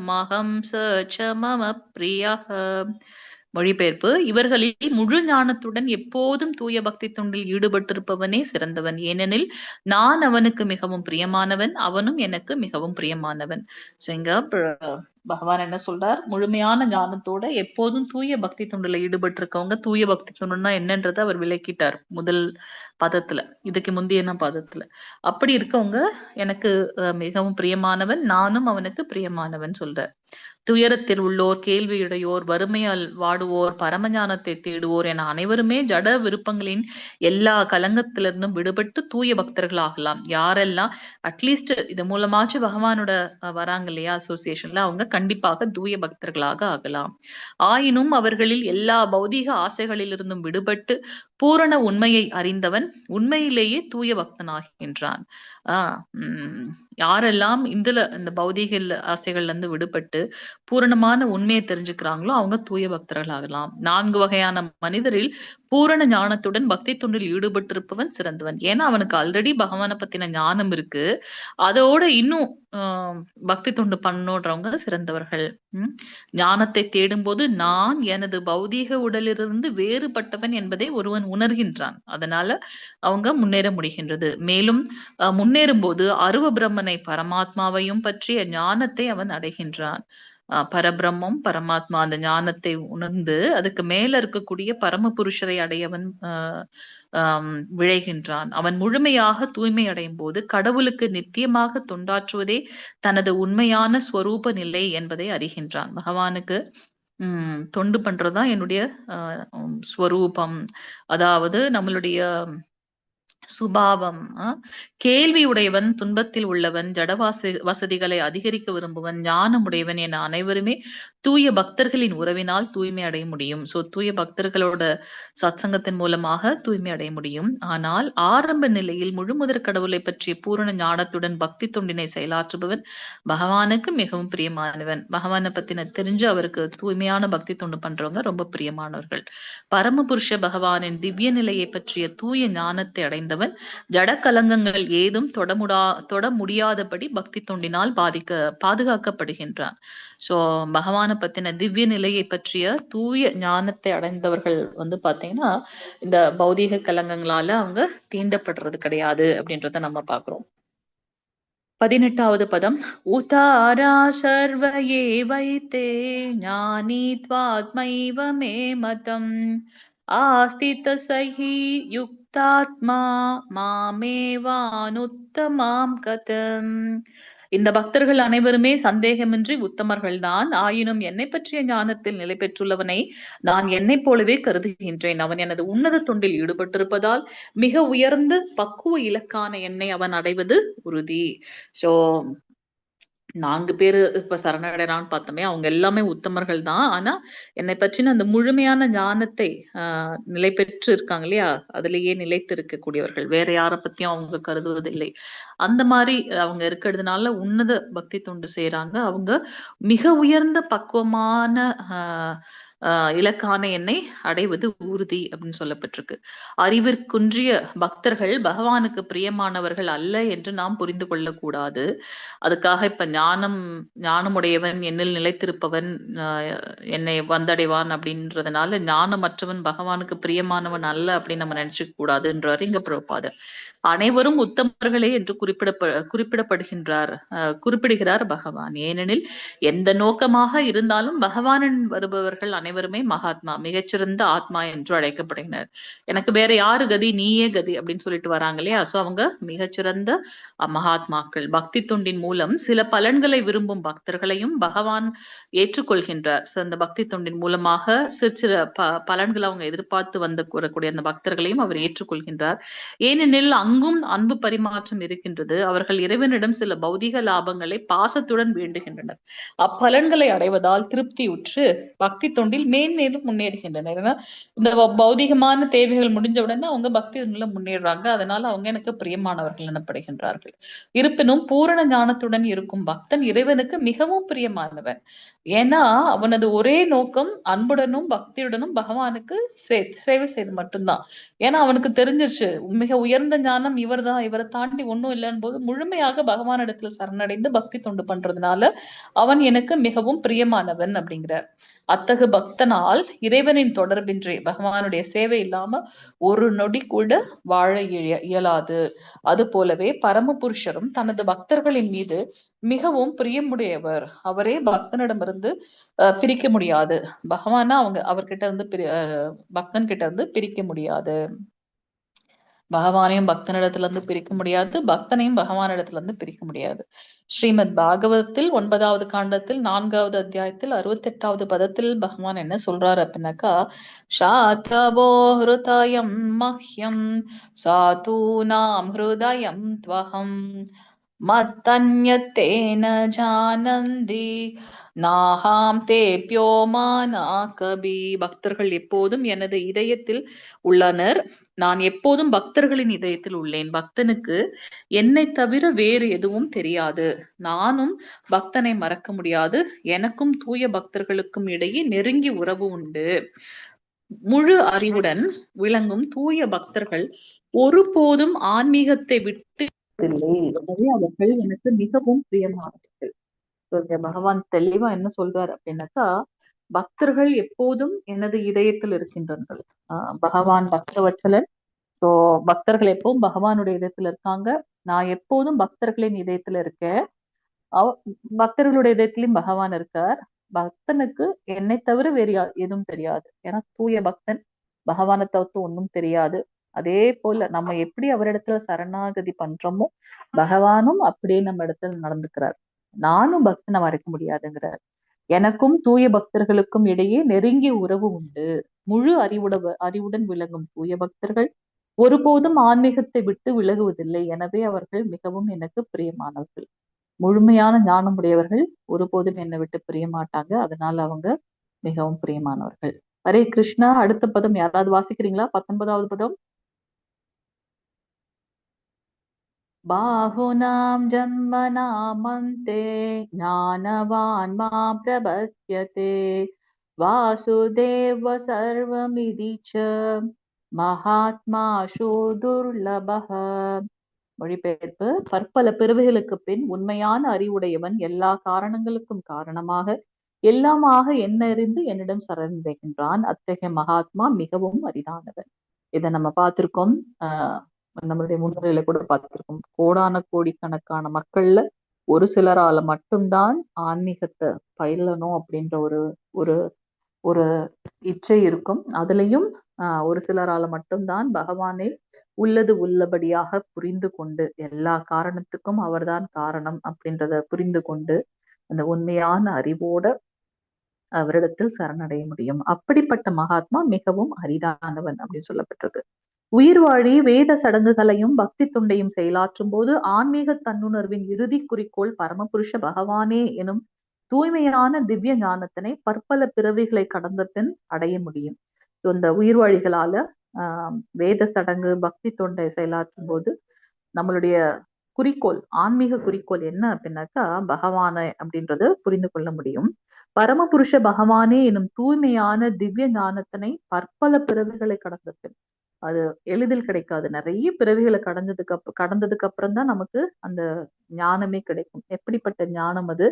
மகம் ச மம பிரியஹ. மொழிபெயர்ப்பு. இவர்களில் முழு ஞானத்துடன் எப்போதும் தூய பக்தி தொண்டில் ஈடுபட்டிருப்பவனே சிறந்தவன், ஏனெனில் நான் அவனுக்கு மிகவும் பிரியமானவன், அவனும் எனக்கு மிகவும் பிரியமானவன். பகவான் என்ன சொல்றார், முழுமையான ஞானத்தோட எப்போதும் தூய பக்தி தொண்டுல ஈடுபட்டு இருக்கவங்க, தூய பக்தி தொண்டுன்னா என்னன்றதை அவர் விளக்கிட்டார் முதல் பதத்துல, இதுக்கு முந்தைய பதத்துல. அப்படி இருக்கவங்க எனக்கு மிகவும் பிரியமானவன், நானும் அவனுக்கு பிரியமானவன் சொல்றார். துயரத்தில் உள்ளோர், கேள்வியுடையோர், வறுமையால் வாடுவோர், பரமஞானத்தை தேடுவோர் என அனைவருமே ஜட விருப்பங்களின் எல்லா கலங்கத்திலிருந்தும் விடுபட்டு தூய பக்தர்கள் ஆகலாம். யாரெல்லாம் அட்லீஸ்ட் இது மூலமாச்சு பகவானோட வராங்க இல்லையா அசோசியேஷன்ல, அவங்க கண்டிப்பாக தூய பக்தர்களாக ஆகலாம். ஆயினும் அவர்களில் எல்லா பௌதீக ஆசைகளிலிருந்தும் விடுபட்டு பூரண உண்மையை அறிந்தவன் உண்மையிலேயே தூய பக்தனாகின்றான். யாரெல்லாம் இந்த பௌதீக ஆசைகள்ல இருந்து விடுபட்டு பூரணமான உண்மையை தெரிஞ்சுக்கிறாங்களோ அவங்க தூய பக்தர்கள் ஆகலாம். 4 வகையான மனிதரில் பூரண ஞானத்துடன் பக்தி தொண்டில் ஈடுபட்டிருப்பவன் சிறந்தவன். ஏன்னா அவனுக்கு ஆல்ரெடி பகவானை பத்தின ஞானம் இருக்கு, அதோட இன்னும் பக்தி தொண்டு பண்ணணுன்றவங்க சிறந்தவர்கள். ஞானத்தை தேடும் போது நான் எனது பௌதீக உடலிலிருந்து வேறுபட்டவன் என்பதை ஒருவன் உணர்கின்றான். அதனால அவங்க முன்னேற முடிகின்றது. மேலும் முன்னேறும் போது அருவ பிரம்மனை பரமாத்மாவையும் பற்றிய ஞானத்தை அவன் அடைகின்றான். பரபிரம்மம் பரமாத்மா அந்த ஞானத்தை உணர்ந்து அதுக்கு மேல இருக்கக்கூடிய பரம புருஷரை அடையவன் விழைகின்றான். அவன் முழுமையாக தூய்மை அடையும் போது கடவுளுக்கு நித்தியமாக தொண்டாற்றுவதே தனது உண்மையான ஸ்வரூப நிலை என்பதை அறிகின்றான். பகவானுக்கு தொண்டு பண்றதுதான் என்னுடைய ஸ்வரூபம், அதாவது நம்மளுடைய சுபாவம். கேள்வி உடையவன், துன்பத்தில் உள்ளவன், ஜடவாசி வசதிகளை அதிகரிக்க விரும்புவன், ஞானம் உடையவன் என அனைவருமே தூய பக்தர்களின் உறவினால் தூய்மை அடைய முடியும். சோ தூய பக்தர்களோட சத்சங்கத்தின் மூலமாக தூய்மை அடைய முடியும். ஆனால் ஆரம்ப நிலையில் முழுமுதற் கடவுளை பற்றிய பூரண ஞானத்துடன் பக்தி தொண்டினை செயலாற்றுபவன் பகவானுக்கு மிகவும் பிரியமானவன். பகவானை பத்தின தெரிஞ்சு அவருக்கு தூய்மையான பக்தி தொண்டு பண்றவங்க ரொம்ப பிரியமானவர்கள். பரமபுருஷ பகவானின் திவ்ய நிலையை பற்றிய தூய ஞானத்தை அடைந்தவன் ஜட கலங்கங்கள் ஏதும் தொட முடியாதபடி பக்தி தொண்டினால் பாதுகாக்கப்படுகின்றான். சோ பகவானை பத்தின திவ்ய நிலையை பற்றிய தூய ஞானத்தை அடைந்தவர்கள் பாத்தீங்கன்னா இந்த பௌதீக கலங்கங்களால அவங்க தீண்டப்படுறது கிடையாது அப்படின்றத நம்ம பாக்குறோம். 18வது பதம். உதாரா சர்வ ஏவைதே ஞானித்வாத்மைவ மே மதம் ஆஸ்தித சஹி யுக்தாத்மா மாமேவானுத்தமாம் கதம். இந்த பக்தர்கள் அனைவருமே சந்தேகமின்றி உத்தமர்கள் தான். ஆயினும் என்னை பற்றிய ஞானத்தில் நிலை பெற்றுள்ளவனை நான் என்னை போலவே கருதுகின்றேன். அவன் எனது உன்னத தொண்டில் ஈடுபட்டிருப்பதால் மிக உயர்ந்த பக்குவ இலக்கான என்னை அவன் அடைவது உறுதி. சோ 4 பேரு இப்ப சரணடைறான்னு பார்த்தோமே, அவங்க எல்லாமே உத்தமர்கள் தான். ஆனா என்னை பற்றின அந்த முழுமையான ஞானத்தை நிலை பெற்று இருக்காங்க இல்லையா, அதுலயே நிலைத்து இருக்கக்கூடியவர்கள், வேற யாரை பத்தியும் அவங்க கருதுவதில்லை. அந்த மாதிரி அவங்க இருக்கிறதுனால உன்னத பக்தி தொண்டு செய்யறாங்க. அவங்க மிக உயர்ந்த பக்குவமான இலக்கான எண்ணை அடைவது உறுதி அப்படின்னு சொல்லப்பட்டிருக்கு. அறிவிற்குன்றிய பக்தர்கள் பகவானுக்கு பிரியமானவர்கள் அல்ல என்று நாம் புரிந்து கொள்ளக்கூடாது. அதுக்காக இப்ப ஞானமுடையவன் என்னில் நிலைத்திருப்பவன் என்னை வந்தடைவான் அப்படின்றதுனால ஞானமற்றவன் பகவானுக்கு பிரியமானவன் அல்ல அப்படின்னு நம்ம நினைச்சுக்க கூடாதுன்றாரு இங்க பிரபுபாதர். அனைவரும் உத்தமர்களே என்று குறிப்பிடுகிறார் பகவான். ஏனெனில் எந்த நோக்கமாக இருந்தாலும் பகவானின் வருபவர்கள் அனைவருமே மகாத்மா, மிகச்சிறந்த ஆத்மா என்று அழைக்கப்படுகின்றனர். எனக்கு வேற யாரு கதி, நீயே கதி அப்படின்னு சொல்லிட்டு வராங்க இல்லையா. சோ அவங்க மிகச்சிறந்த மகாத்மாக்கள். பக்தி தொண்டின் மூலம் சில பலன்களை விரும்பும் பக்தர்களையும் பகவான் ஏற்றுக்கொள்கின்றார். சோ அந்த பக்தி தொண்டின் மூலமாக சிறு பலன்களை அவங்க எதிர்பார்த்து கூறக்கூடிய அந்த பக்தர்களையும் அவர் ஏற்றுக்கொள்கின்றார். ஏனெனில் அங்கும் அன்பு பரிமாற்றம் இருக்கின்றது. அவர்கள் இறைவனிடம் சில பௌதிக லாபங்களை பாசத்துடன் வேண்டுகின்றனர். அப்பலன்களை அடைவதால் திருப்தியுற்று பக்தி தொண்டில் மேன்மேலும் முன்னேறுகின்றனர். இந்த பௌதிகமான தேவைகள் முடிஞ்ச உடனே அவங்க பக்தி தொண்டில முன்னேறாங்க. அதனால அவங்க எனக்கு பிரியமானவர்கள் எனப்படுகின்றார்கள். இருப்பினும் பூரண ஞானத்துடன் இருக்கும் பக்தன் இறைவனுக்கு மிகவும் பிரியமானவன். ஏன்னா அவனது ஒரே நோக்கம் அன்புடனும் பக்தியுடனும் பகவானுக்கு சேவை செய்து மட்டும்தான். ஏன்னா அவனுக்கு தெரிஞ்சிருச்சு மிக உயர்ந்த ஞானம் இவர்தான், இவரை தாண்டி ஒண்ணும் இல்லைன்னு போது முழுமையாக பகவானிடத்துல சரணடைந்து பக்தி தொண்டு பண்றதுனால அவன் எனக்கு மிகவும் பிரியமானவன் அப்படிங்கிறார். அத்தகு பக்தனால் இறைவனின் தொடர்பின்றி பகவானுடைய சேவை இல்லாம ஒரு நொடி கூட வாழ இயலாது. அது போலவே பரமபுருஷரும் தனது பக்தர்களின் மீது மிகவும் பிரியமுடையவர். அவரே பக்தனிடமிருந்து பிரிக்க முடியாது. பகவானா அவர்கிட்ட இருந்து பக்தன் கிட்ட இருந்து பிரிக்க முடியாது. பகவானையும் பக்தனிடத்துல இருந்து பிரிக்க முடியாது, பக்தனையும் பகவானிடத்துல இருந்து பிரிக்க முடியாது. ஸ்ரீமத் பாகவதத்தில் 9வது காண்டத்தில் 4வது அத்தியாயத்தில் 68வது பதத்தில் பகவான் என்ன சொல்றாரு அப்படின்னாக்கா, சாத்தவோ ஹிருதயம் மஹ்யம் சாதூனாம் ஹிருதயம் த்வஹம் மத்தன்யத்தேன ஜானந்தி நாஹாம் தேப்யோ மானா கபி. பக்தர்கள் எப்போதும் எனது இதயத்தில் உள்ளனர், நான் எப்போதும் பக்தர்களின் இதயத்தில் உள்ளேன். பக்தனுக்கு என்னை தவிர வேறு எதுவும் தெரியாது. நானும் பக்தனை மறக்க முடியாது. எனக்கும் தூய பக்தர்களுக்கும் இடையே நெருங்கி உறவு உண்டு. முழு அறிவுடன் விளங்கும் தூய பக்தர்கள் ஒருபோதும் ஆன்மீகத்தை விட்டு இல்லை. எனவே அவர்கள் எனக்கு மிகவும் பிரியமானவர்கள். பகவான் தெளிவா என்ன சொல்றார் அப்படின்னாக்கா, பக்தர்கள் எப்போதும் எனது இதயத்தில் இருக்கின்றார்கள். பகவான் பக்தவத்சலன். ஸோ பக்தர்கள் எப்பவும் பகவானுடைய இதயத்துல இருக்காங்க. நான் எப்போதும் பக்தர்களின் இதயத்துல இருக்கேன். பக்தர்களுடைய இதயத்திலும் பகவான் இருக்கார். பக்தனுக்கு என்னை தவிர வேறு எதுவும் தெரியாது. ஏன்னா தூய பக்தன் பகவானை தவிர்த்து ஒன்றும் தெரியாது. அதே போல நம்ம எப்படி அவரிடத்துல சரணாகதி பண்றோமோ பகவானும் அப்படியே நம்ம இடத்துல நடந்துக்கிறார். நானும் பக்தனை மறைக்க முடியாதுங்கிறார். எனக்கும் தூய பக்தர்களுக்கும் இடையே நெருங்கிய உறவு உண்டு. முழு அறிவுடன் விளங்கும் தூய பக்தர்கள் ஒருபோதும் ஆன்மீகத்தை விட்டு விலகுவதில்லை. எனவே அவர்கள் மிகவும் எனக்கு பிரியமானவர்கள். முழுமையான ஞானம் உடையவர்கள் ஒருபோதும் என்னை விட்டு பிரிய மாட்டாங்க. அதனால அவங்க மிகவும் பிரியமானவர்கள். ஹரே கிருஷ்ணா. அடுத்த பதம் யாராவது வாசிக்கிறீங்களா? 19வது பதம். பாஹுனாம் ஜன்மனாமந்தே ஞானவான் மா பிரபத்யதே வாசுதேவ சர்வமிதி ச மகாத்மாஷு துர்லபஹ. மொழிபெயர்ப்பு: பற்பல பிறவிகளுக்கு பின் உண்மையான அறிவுடையவன் எல்லா காரணங்களுக்கும் காரணமாக எல்லாமாக என்னறிந்து என்னிடம் சரணடைகின்றான். அத்தகைய மகாத்மா மிகவும் அரிதானவன். இதை நம்ம பார்த்திருக்கோம். நம்மளுடைய முன்னுரையில கூட பார்த்திருக்கோம். கோடான கோடிக்கணக்கான மக்கள்ல ஒரு சிலரால மட்டும்தான் ஆன்மீகத்தை பயிலணும் அப்படின்ற ஒரு ஒரு இச்சை இருக்கும். அதுலயும் ஒரு சிலரால மட்டும்தான் பகவானை உள்ளது உள்ளபடியாக புரிந்து கொண்டு எல்லா காரணத்துக்கும் அவர்தான் காரணம் அப்படின்றத புரிந்து கொண்டு அந்த உண்மையான அறிவோட அவரிடத்தில் சரணடைய முடியும். அப்படிப்பட்ட மகாத்மா மிகவும் அரிதானவன் அப்படின்னு சொல்லப்பட்டிருக்கு. உயிர் வாழி வேத சடங்குகளையும் பக்தி தொண்டையும் செயலாற்றும் போது ஆன்மீக தன்னுணர்வின் இறுதி குறிக்கோள் பரமபுருஷ பகவானே எனும் தூய்மையான திவ்ய ஞானத்தினை பற்பல பிறவிகளை கடந்த பின் அடைய முடியும். இந்த உயிர் வாழிகளால வேத சடங்கு பக்தி தொண்டை செயலாற்றும் போது நம்மளுடைய குறிக்கோள், ஆன்மீக குறிக்கோள் என்ன அப்படின்னாக்கா பகவானை அப்படின்றது புரிந்து கொள்ள முடியும். பரமபுருஷ பகவானே எனும் தூய்மையான திவ்ய ஞானத்தினை பற்பல பிறவிகளை கடந்த பின், அது எளிதில் கிடைக்காது. நிறைய பிறவிகளை கடந்ததுக்கு அப்புறம் தான் நமக்கு அந்த ஞானமே கிடைக்கும். எப்படிப்பட்ட ஞானம் அது?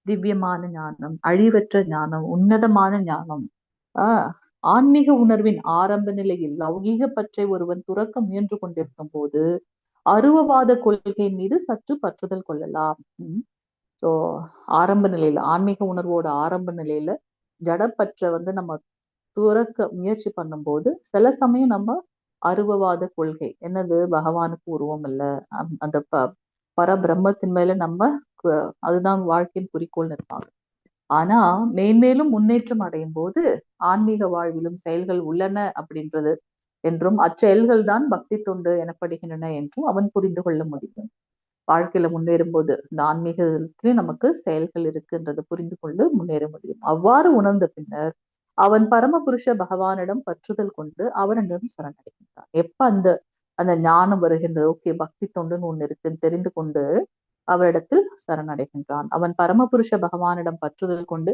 திவ்யமான ஞானம், அழிவற்ற ஞானம், உன்னதமான ஞானம். ஆன்மீக உணர்வின் ஆரம்ப நிலையில் லௌகீக பற்றை ஒருவன் துறக்க முயன்று கொண்டிருக்கும் போது அருவவாத கொள்கை மீது சற்று பற்றுதல் கொள்ளலாம். சோ ஆரம்ப நிலையில, ஆன்மீக உணர்வோட ஆரம்ப நிலையில ஜடப்பற்ற நம்ம துறக்க முயற்சி பண்ணும்போது சில சமயம் நம்ம அருவவாத கொள்கை, என்னது பகவானுக்கு உருவம் இல்ல, அந்த பரபிரம்மத்தின் மேல நம்ம அதுதான் வாழ்க்கையின் குறிக்கோள் இருப்பாங்க. ஆனா மேன்மேலும் முன்னேற்றம் அடையும் போது ஆன்மீக வாழ்விலும் செயல்கள் உள்ளன அப்படின்றது என்றும் அச்செயல்கள் தான் பக்தி தொண்டு எனப்படுகின்றன என்றும் அவன் புரிந்து கொள்ள முடியும். வாழ்க்கையில முன்னேறும் போது இந்த ஆன்மீகத்திலும் நமக்கு செயல்கள் இருக்குன்றது புரிந்து கொண்டு முன்னேற முடியும். அவ்வாறு உணர்ந்த பின்னர் அவன் பரமபுருஷ பகவானிடம் பற்றுதல் கொண்டு அவனிடம் சரணடைகின்றான். எப்ப அந்த அந்த ஞானம் வருகின்றது, ஓகே பக்தி தொண்டுன்னு ஒண்ணு இருக்குன்னு தெரிந்து கொண்டு அவரிடத்தில் சரணடைகின்றான். அவன் பரமபுருஷ பகவானிடம் பற்றுதல் கொண்டு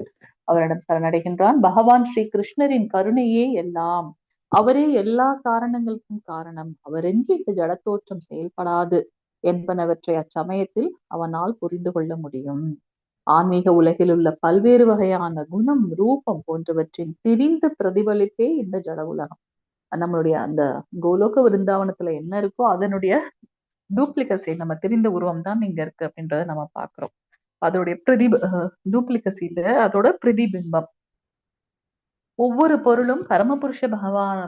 அவரிடம் சரணடைகின்றான். பகவான் ஸ்ரீ கிருஷ்ணரின் கருணையே எல்லாம், அவரே எல்லா காரணங்களுக்கும் காரணம், அவரென்று இந்த ஜடத்தோற்றம் செயல்படாது என்பனவற்றை அச்சமயத்தில் அவனால் புரிந்து கொள்ள முடியும். ஆன்மீக உலகில் உள்ள பல்வேறு வகையான குணம், ரூபம் போன்றவற்றின் திரிந்த பிரதிபலிப்பே இந்த ஜட உலகம். நம்மளுடைய அந்த கோலோக விருந்தாவனத்துல என்ன இருக்கோ அதனுடைய டூப்ளிகசி, நம்ம தெரிந்த உருவம் தான் இங்க இருக்கு அப்படின்றத நம்ம பாக்குறோம். அதோடைய டூப்ளிகசில அதோட பிரதிபிம்பம். ஒவ்வொரு பொருளும் பரமபுருஷ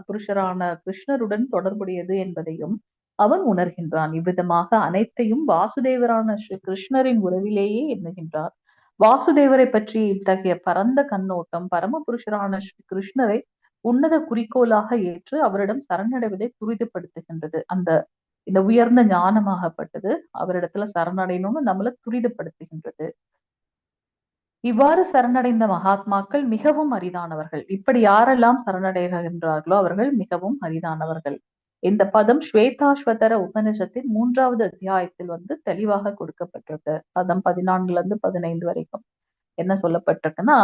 புருஷரான கிருஷ்ணருடன் தொடர்புடையது என்பதையும் அவன் உணர்கின்றான். இவ்விதமாக அனைத்தையும் வாசுதேவரான ஸ்ரீ கிருஷ்ணரின் உறவிலேயே எண்ணுகின்றார். வாசுதேவரை பற்றி இத்தகைய பரந்த கண்ணோட்டம் பரமபுருஷரான ஸ்ரீ கிருஷ்ணரை உன்னத குறிக்கோளாக ஏற்று அவரிடம் சரணடைவதை துரிதப்படுத்துகின்றது. இந்த உயர்ந்த ஞானமாகப்பட்டது அவரிடத்துல சரணடையணும்னு நம்மள துரிதப்படுத்துகின்றது. இவ்வாறு சரணடைந்த மகாத்மாக்கள் மிகவும் அரிதானவர்கள். இப்படி யாரெல்லாம் சரணடைகின்றார்களோ அவர்கள் மிகவும் அரிதானவர்கள். இந்த பதம் ஸ்வேதாஸ்வதர உபனிஷத்தின் 3வது அத்தியாயத்தில் தெளிவாக கொடுக்கப்பட்டிருக்கு. பதம் 14 வரைக்கும் என்ன சொல்லப்பட்டிருக்குன்னா,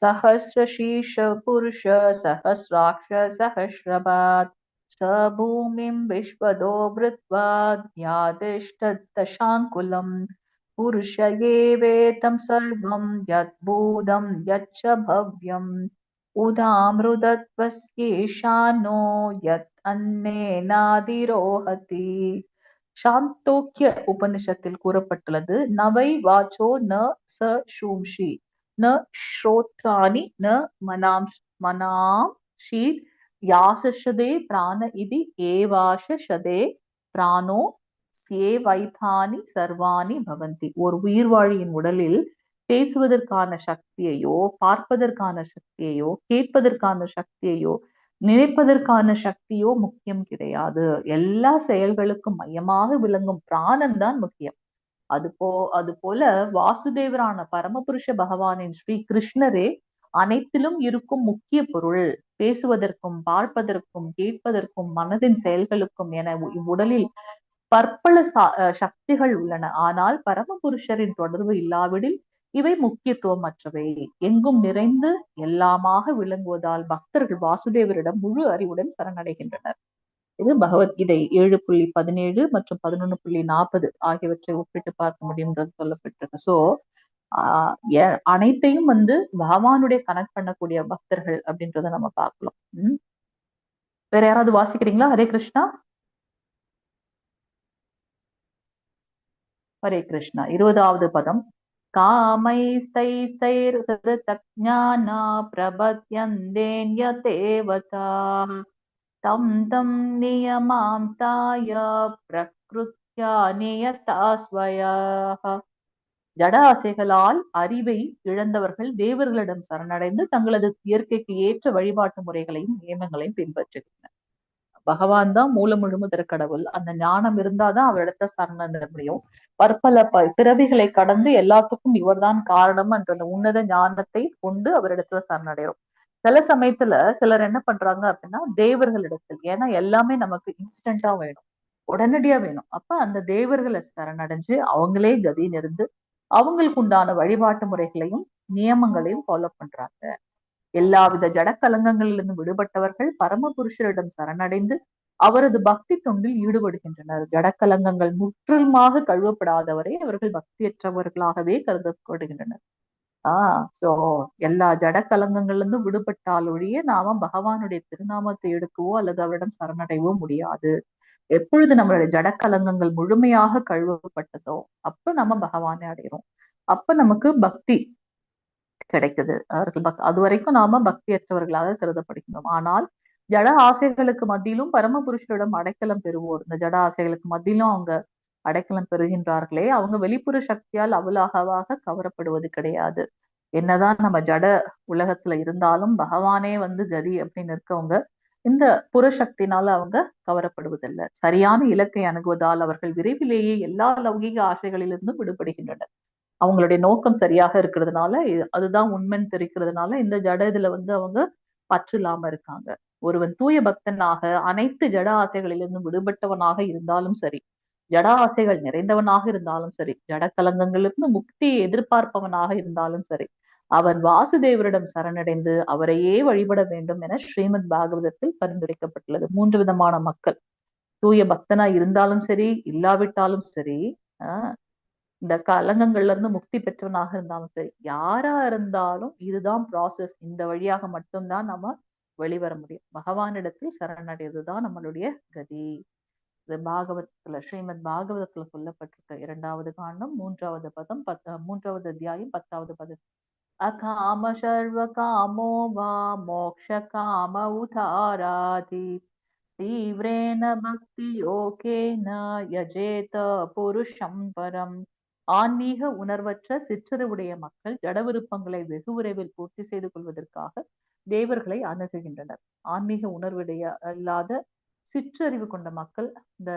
சஹஸ்ரசீஷ புருஷ சஹஸ்ராக்ஷ சஹஸ்ரபாத் சபூமிம் விஸ்வதோ விருத்வா த்யாதிஷ்டதசாங்குலம் புருஷ ஏவேதம் சர்வம் யத் பூதம் யச்ச பவ்யம் உதாமிருதத்வஸ்யேஷானோ யத் அன்னேனாதிரோஹதி. சாந்தோக்கிய உபனிஷத்தில் கூறப்பட்டுள்ளது, நவை வாச்சோ ந ச ஷூம்ஷி ந ஸ்ரோத்ராணி ந மனாம் ஷீத் யாசஷதே பிராண இதி ஏவாஷதே பிராணோ சேவைதானி சர்வாணி பவந்தி. ஒரு உயிர்வாழியின் உடலில் பேசுவதற்கான சக்தியையோ, பார்ப்பதற்கான சக்தியையோ, கேட்பதற்கான சக்தியையோ, நினைப்பதற்கான சக்தியோ முக்கியம் கிடையாது. எல்லா செயல்களுக்கும் மையமாக விளங்கும் பிராணன் தான் முக்கியம். அது போல வாசுதேவரான பரமபுருஷ பகவானின் ஸ்ரீ கிருஷ்ணரே அனைத்திலும் இருக்கும் முக்கிய பொருள். பேசுவதற்கும், பார்ப்பதற்கும், கேட்பதற்கும், மனதின் செயல்களுக்கும் என இவ்வுடலில் பற்பல சக்திகள் உள்ளன. ஆனால் பரமபுருஷரின் தொடர்பு இல்லாவிடில் இவை முக்கியத்துவமற்றவை. எங்கும் நிறைந்து எல்லாமாக விளங்குவதால் பக்தர்கள் வாசுதேவரிடம் முழு அறிவுடன் சரணடைகின்றனர். இது பகவத்கீதை 7.17 மற்றும் 11.40 ஆகியவற்றை ஒப்பிட்டு பார்க்க முடியும்ன்றது சொல்லப்பட்டிருக்கு. சோ அனைத்தையும் பகவானுடைய கனெக்ட் பண்ணக்கூடிய பக்தர்கள் அப்படின்றத நம்ம பார்க்கலாம். வேற யாராவது வாசிக்கிறீங்களா? ஹரே கிருஷ்ணா. ஹரே கிருஷ்ணா. 20வது பதம். காமைஸ்தைஸ்தைர்ஹிருதஜ்ஞானா பிரபத்யந்தேன்யதேவதாः தம் தம் நியமாம்ஸ்தாய பிரக்ருத்யா நியதா ஸ்வயாः. ஜட ஆசைகளால் அறிவை இழந்தவர்கள் தேவர்களிடம் சரணடைந்து தங்களது இயற்கைக்கு ஏற்ற வழிபாட்டு முறைகளையும் நியமங்களையும் பின்பற்றுகின்றனர். பகவான் தான் மூல முழுமுதற் கடவுள். அந்த ஞானம் இருந்தாதான் அவரிடத்த சரணட முடியும். பற்பல பிறவிகளை கடந்து எல்லாத்துக்கும் இவர்தான் காரணம் என்ற அந்த உன்னத ஞானத்தை கொண்டு அவரிடத்துல சரணடைறோம். சில சமயத்துல சிலர் என்ன பண்றாங்க அப்படின்னா, தேவர்களிடத்தில், ஏன்னா எல்லாமே நமக்கு இன்ஸ்டன்டா வேணும், உடனடியா வேணும். அப்ப அந்த தேவர்களை சரணடைஞ்சு அவங்களே கதின்னு இருந்து அவங்களுக்கு உண்டான வழிபாட்டு முறைகளையும் நியமங்களையும் ஃபாலோ பண்றாங்க. எல்லாவித ஜடக்கலங்கங்களிலிருந்து விடுபட்டவர்கள் பரமபுருஷரிடம் சரணடைந்து அவரது பக்தி தொண்டில் ஈடுபடுகின்றனர். ஜடக்கலங்கங்கள் முற்றிலுமாக கழுவப்படாதவரை அவர்கள் பக்தியற்றவர்களாகவே கருதப்படுகின்றனர். சோ எல்லா ஜடக்கலங்கங்கள்ல இருந்து விடுபட்டால் ஒழிய நாம பகவானுடைய திருநாமத்தை எடுக்கவோ அல்லது அவரிடம் சரணடைவோ முடியாது. எப்பொழுது நம்மளுடைய ஜடக்கலங்கங்கள் முழுமையாக கழுவப்பட்டதோ அப்ப நம்ம பகவானை அடைகிறோம். அப்ப நமக்கு பக்தி கிடைக்குது. அது வரைக்கும் நாம பக்தியற்றவர்களாக கருதப்படுகின்றோம். ஆனால் ஜட ஆசைகளுக்கு மத்தியிலும் பரமபுருஷரிடம் அடைக்கலம் பெறுவோர், இந்த ஜட ஆசைகளுக்கு மத்தியிலும் அவங்க அடைக்கலம் பெறுகின்றார்களே, அவங்க வெளிப்புற சக்தியால் அவ்வளவாக கவரப்படுவது கிடையாது. என்னதான் நம்ம ஜட உலகத்துல இருந்தாலும் பகவானே கதி அப்படின்னு இருக்கவங்க இந்த புறசக்தினால அவங்க கவரப்படுவதில்லை. சரியான இலக்கை அணுகுவதால் அவர்கள் விரைவிலேயே எல்லா லௌகீக ஆசைகளிலிருந்தும் விடுபடுகின்றனர். அவங்களுடைய நோக்கம் சரியாக இருக்கிறதுனால, அதுதான் உண்மைன்னு தெரிக்கிறதுனால இந்த ஜட இதுல அவங்க பற்று இல்லாம இருக்காங்க. ஒருவன் தூய பக்தனாக அனைத்து ஜட ஆசைகளிலிருந்தும் விடுபட்டவனாக இருந்தாலும் சரி, ஜட ஆசைகள் நிறைந்தவனாக இருந்தாலும் சரி, ஜட கலங்கங்களிலிருந்து முக்தியை எதிர்பார்ப்பவனாக இருந்தாலும் சரி, அவன் வாசுதேவரிடம் சரணடைந்து அவரையே வழிபட வேண்டும் என ஸ்ரீமத் பாகவதத்தில் பரிந்துரைக்கப்பட்டுள்ளது. 3 விதமான மக்கள், தூய பக்தனா இருந்தாலும் சரி, இல்லாவிட்டாலும் சரி, இந்த கலங்கங்கள்ல இருந்து முக்தி பெற்றவனாக இருந்தாலும் சரி, யாரா இருந்தாலும் இதுதான் ப்ராசஸ். இந்த வழியாக மட்டும்தான் நம்ம வெளிவர முடியும். பகவானிடத்தில் சரணடைவதுதான் நம்மளுடைய கதி. இது பாகவதத்துல, ஸ்ரீமத் பாகவதத்துல சொல்லப்பட்டிருக்க 2வது காண்டம் 3வது பதம் 3வது அத்தியாயம் 10வது பதம். அகாம சர்வ காமோ வா மோக்ஷ காம உதாராதி தீவிரேன பக்தி யோகேன யஜேத புருஷம் பரம். ஆன்மீக உணர்வற்ற சிற்றறிவுடைய மக்கள் ஜட விருப்பங்களை வெகு விரைவில் பூர்த்தி செய்து கொள்வதற்காக தேவர்களை அணுகுகின்றனர். ஆன்மீக உணர்வுடைய அல்லாத சிற்றறிவு கொண்ட மக்கள் இந்த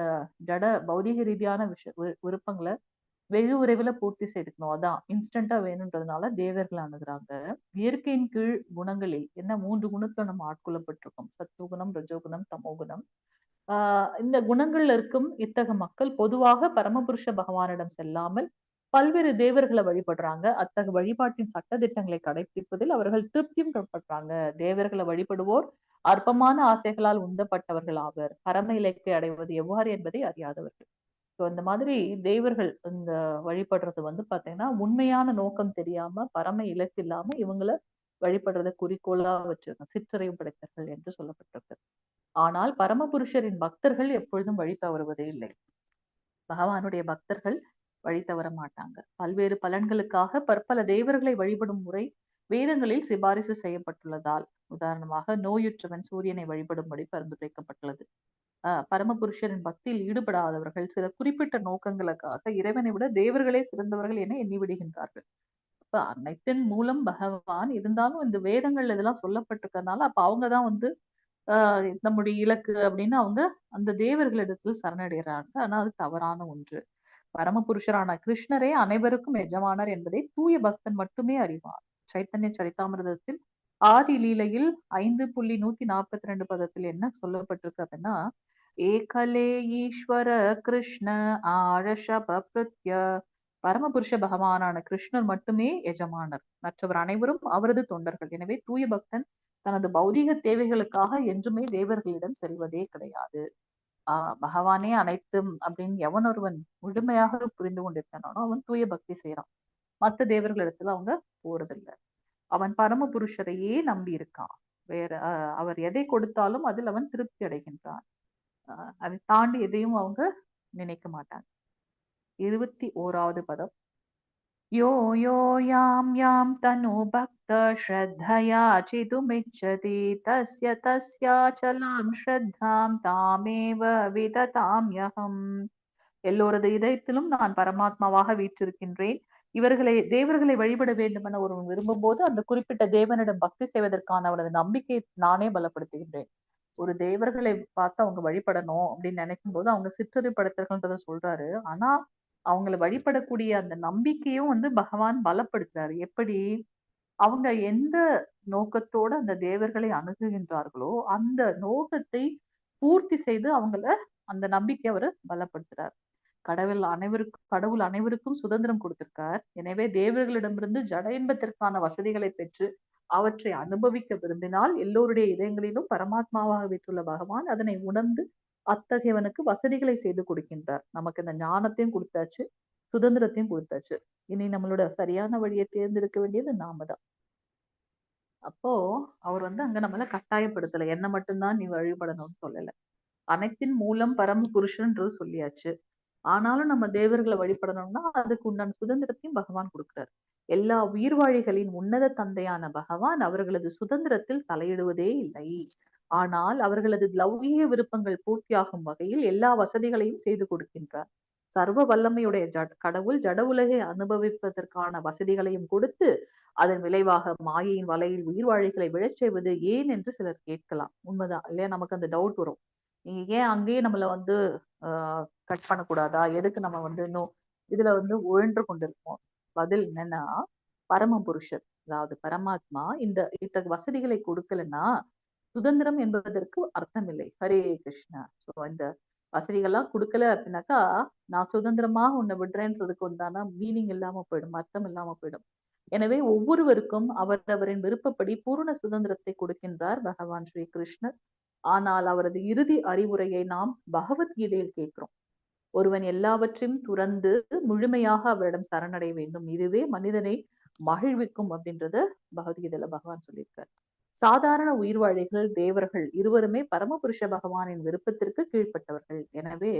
ஜட பௌதிக ரீதியான விருப்பங்களை வெகு விரைவில் பூர்த்தி செய்துக்கணும், அதான் இன்ஸ்டன்டா வேணும்ன்றதுனால தேவர்கள் அணுகுறாங்க. இயற்கையின் கீழ் குணங்களில் என்ன 3 குணத்துல நம்ம ஆட்கொள்ளப்பட்டிருக்கோம்: சத்துவகுணம், ரஜோகுணம், தமோகுணம். இந்த குணங்கள்ல இருக்கும் இத்தகைய மக்கள் பொதுவாக பரமபுருஷ பகவானிடம் செல்லாமல் பல்வேறு தேவர்களை வழிபடுறாங்க. அத்தகைய வழிபாட்டின் சட்ட திட்டங்களை கடைபிடிப்பதில் அவர்கள் திருப்தியும் படுறாங்க. தேவர்களை வழிபடுவோர் அற்பமான ஆசைகளால் உந்தப்பட்டவர்கள் ஆவர். பரம இலக்கை அடைவது எவ்வாறு என்பதை அறியாதவர்கள். ஸோ இந்த மாதிரி தேவர்கள் இந்த வழிபடுறது பாத்தீங்கன்னா உண்மையான நோக்கம் தெரியாம, பரம இலக்கு இல்லாம இவங்களை வழிபடுறத குறிக்கோளா வச்சிருக்க சிற்றறிவு படைத்தவர்கள் என்று சொல்லப்பட்டிருக்கு. ஆனால் பரமபுருஷரின் பக்தர்கள் எப்பொழுதும் வழி தவறுவதே இல்லை. பகவானுடைய பக்தர்கள் வழி தவற மாட்டாங்க. பல்வேறு பலன்களுக்காக பற்பல தேவர்களை வழிபடும் முறை வேதங்களில் சிபாரிசு செய்யப்பட்டுள்ளதால், உதாரணமாக நோயுற்றவன் சூரியனை வழிபடும்படி பரிந்துரைக்கப்பட்டுள்ளது. பரமபுருஷரின் பக்தியில் ஈடுபடாதவர்கள் சில குறிப்பிட்ட நோக்கங்களுக்காக இறைவனை விட தேவர்களே சிறந்தவர்கள் என எண்ணி விடுகின்றார்கள். அப்ப அனைத்தின் மூலம் பகவான் இருந்தாலும் இந்த வேதங்கள் இதெல்லாம் சொல்லப்பட்டிருக்கிறதுனால அப்ப அவங்கதான் நம்முடைய இலக்கு அப்படின்னு அவங்க அந்த தேவர்களிடத்தில் சரணடைகிறாங்க. ஆனா அது தவறான ஒன்று. பரமபுருஷரான கிருஷ்ணரே அனைவருக்கும் எஜமானர் என்பதை தூய பக்தன் மட்டுமே அறிவார். சைத்தன்ய சரிதாமிரதத்தில் ஆதி லீலையில் 5.142 பதத்தில் என்ன சொல்லப்பட்டிருக்கு அப்படின்னா, ஏகலே ஈஸ்வர கிருஷ்ண ஆழஷபிருத்ய. பரமபுருஷ பகவானான கிருஷ்ணர் மட்டுமே எஜமானர், மற்றவர் அனைவரும் அவரது தொண்டர்கள். எனவே தூய பக்தன் தனது பௌதீக தேவைகளுக்காக என்றுமே தேவர்களிடம் செல்வதே கிடையாது. பகவானே அனைத்தும் அப்படின்னு எவன் ஒருவன் முழுமையாக புரிந்து கொண்டிருக்கானோ அவன் தூய பக்தி செய்யறான். மற்ற தேவர்களிடத்துல அவங்க போறதில்லை. அவன் பரமபுருஷரையே நம்பி இருக்கான். வேற அவர் எதை கொடுத்தாலும் அதில் அவன் திருப்தி அடைகின்றான். அதை தாண்டி எதையும் அவங்க நினைக்க மாட்டாங்க. 21வது பதம். யோ யோ யாம் யாம் தனு பக்த ஸ்ரத்தயா சிதுமிச்சதி தஸ்ய தஸ்யாச்சலாம் ஸ்ரத்தாம் தாமேவ விததாம்யகம். எல்லோரது இதயத்திலும் நான் பரமாத்மாவாக வீற்றிருக்கின்றேன். தேவர்களை வழிபட வேண்டும் என ஒருவன் விரும்பும் போது அந்த குறிப்பிட்ட தேவனிடம் பக்தி செய்வதற்கான அவனது நம்பிக்கையை நானே பலப்படுத்துகின்றேன். ஒரு தேவர்களை பார்த்து அவங்க வழிபடணும் அப்படின்னு நினைக்கும் போது அவங்க சிற்றறிவுபடுத்தர்கள்ன்றத சொல்றாரு. ஆனா அவங்களை வழிபடக்கூடிய அந்த நம்பிக்கையும் பகவான் பலப்படுத்துறாரு. எப்படி? அவங்க எந்த நோக்கத்தோட அந்த தேவர்களை அணுகுகின்றார்களோ அந்த நோக்கத்தை பூர்த்தி செய்து அவங்கள அந்த நம்பிக்கை அவரு பலப்படுத்துறார். கடவுள் அனைவருக்கும் சுதந்திரம் கொடுத்திருக்கார். எனவே தேவர்களிடமிருந்து ஜட இன்பத்திற்கான வசதிகளை பெற்று அவற்றை அனுபவிக்க விரும்பினால் எல்லோருடைய இதயங்களிலும் பரமாத்மாவாக வீற்றுள்ள பகவான் அதனை உணர்ந்து அத்தகையவனுக்கு வசதிகளை செய்து கொடுக்கின்றார். நமக்கு இந்த ஞானத்தையும் கொடுத்தாச்சு, சுதந்திரத்தையும் கொடுத்தாச்சு. இனி நம்மளோட சரியான வழியை தேர்ந்தெடுக்க வேண்டியது நாம தான். அப்போ அவர் அங்க நம்மள கட்டாயப்படுத்தல, என்ன மட்டும்தான் நீ வழிபடணும்னு சொல்லல. அனைத்தின் மூலம் பரம புருஷன்றது சொல்லியாச்சு. ஆனாலும் நம்ம தேவர்களை வழிபடணும்னா அதுக்கு உண்டான சுதந்திரத்தையும் பகவான் கொடுக்கிறார். எல்லா உயிர்வாழிகளின் உன்னத தந்தையான பகவான் அவர்களது சுதந்திரத்தில் தலையிடுவதே இல்லை. ஆனால் அவர்களது லௌகீக விருப்பங்கள் பூர்த்தியாகும் வகையில் எல்லா வசதிகளையும் செய்து கொடுக்கின்றார். சர்வ வல்லமையுடைய கடவுள் ஜட உலகை அனுபவிப்பதற்கான வசதிகளையும் கொடுத்து அதன் விளைவாக மாயையின் வலையில் உயிர்வாழிகளை விழச் செய்வது ஏன் என்று சிலர் கேட்கலாம். உண்மைதான் இல்லையா? நமக்கு அந்த டவுட் வரும். நீங்க ஏன் அங்கேயே நம்மள கட் பண்ணக்கூடாதா? எதுக்கு நம்ம இன்னும் இதுல உழன்று கொண்டிருக்கோம்? பதில் என்னன்னா, பரம புருஷர் அதாவது பரமாத்மா இத்தகைய வசதிகளை கொடுக்கலன்னா சுதந்திரம் என்பதற்கு அர்த்தம் இல்லை. ஹரே கிருஷ்ணா. சோ இந்த வசதிகள்லாம் கொடுக்கல அப்படின்னாக்கா நான் சுதந்திரமாக உன்னை விடுறேன்றதுக்கு உண்டான மீனிங் இல்லாம போயிடும், அர்த்தம் இல்லாம போயிடும். எனவே ஒவ்வொருவருக்கும் அவரவரின் விருப்பப்படி பூர்ண சுதந்திரத்தை கொடுக்கின்றார் பகவான் ஸ்ரீ கிருஷ்ணர். ஆனால் அவரது இறுதி அறிவுரையை நாம் பகவத்கீதையில் கேட்கிறோம். ஒருவன் எல்லாவற்றையும் துறந்து முழுமையாக அவரிடம் சரணடைய வேண்டும். இதுவே மனிதனை மகிழ்விக்கும் அப்படின்றத பகவத்கீதையில பகவான் சொல்லியிருக்கார். சாதாரண உயிர்வாழிகள், தேவர்கள் இருவருமே பரமபுருஷ பகவானின் விருப்பத்திற்கு கீழ்ப்பட்டவர்கள். எனவே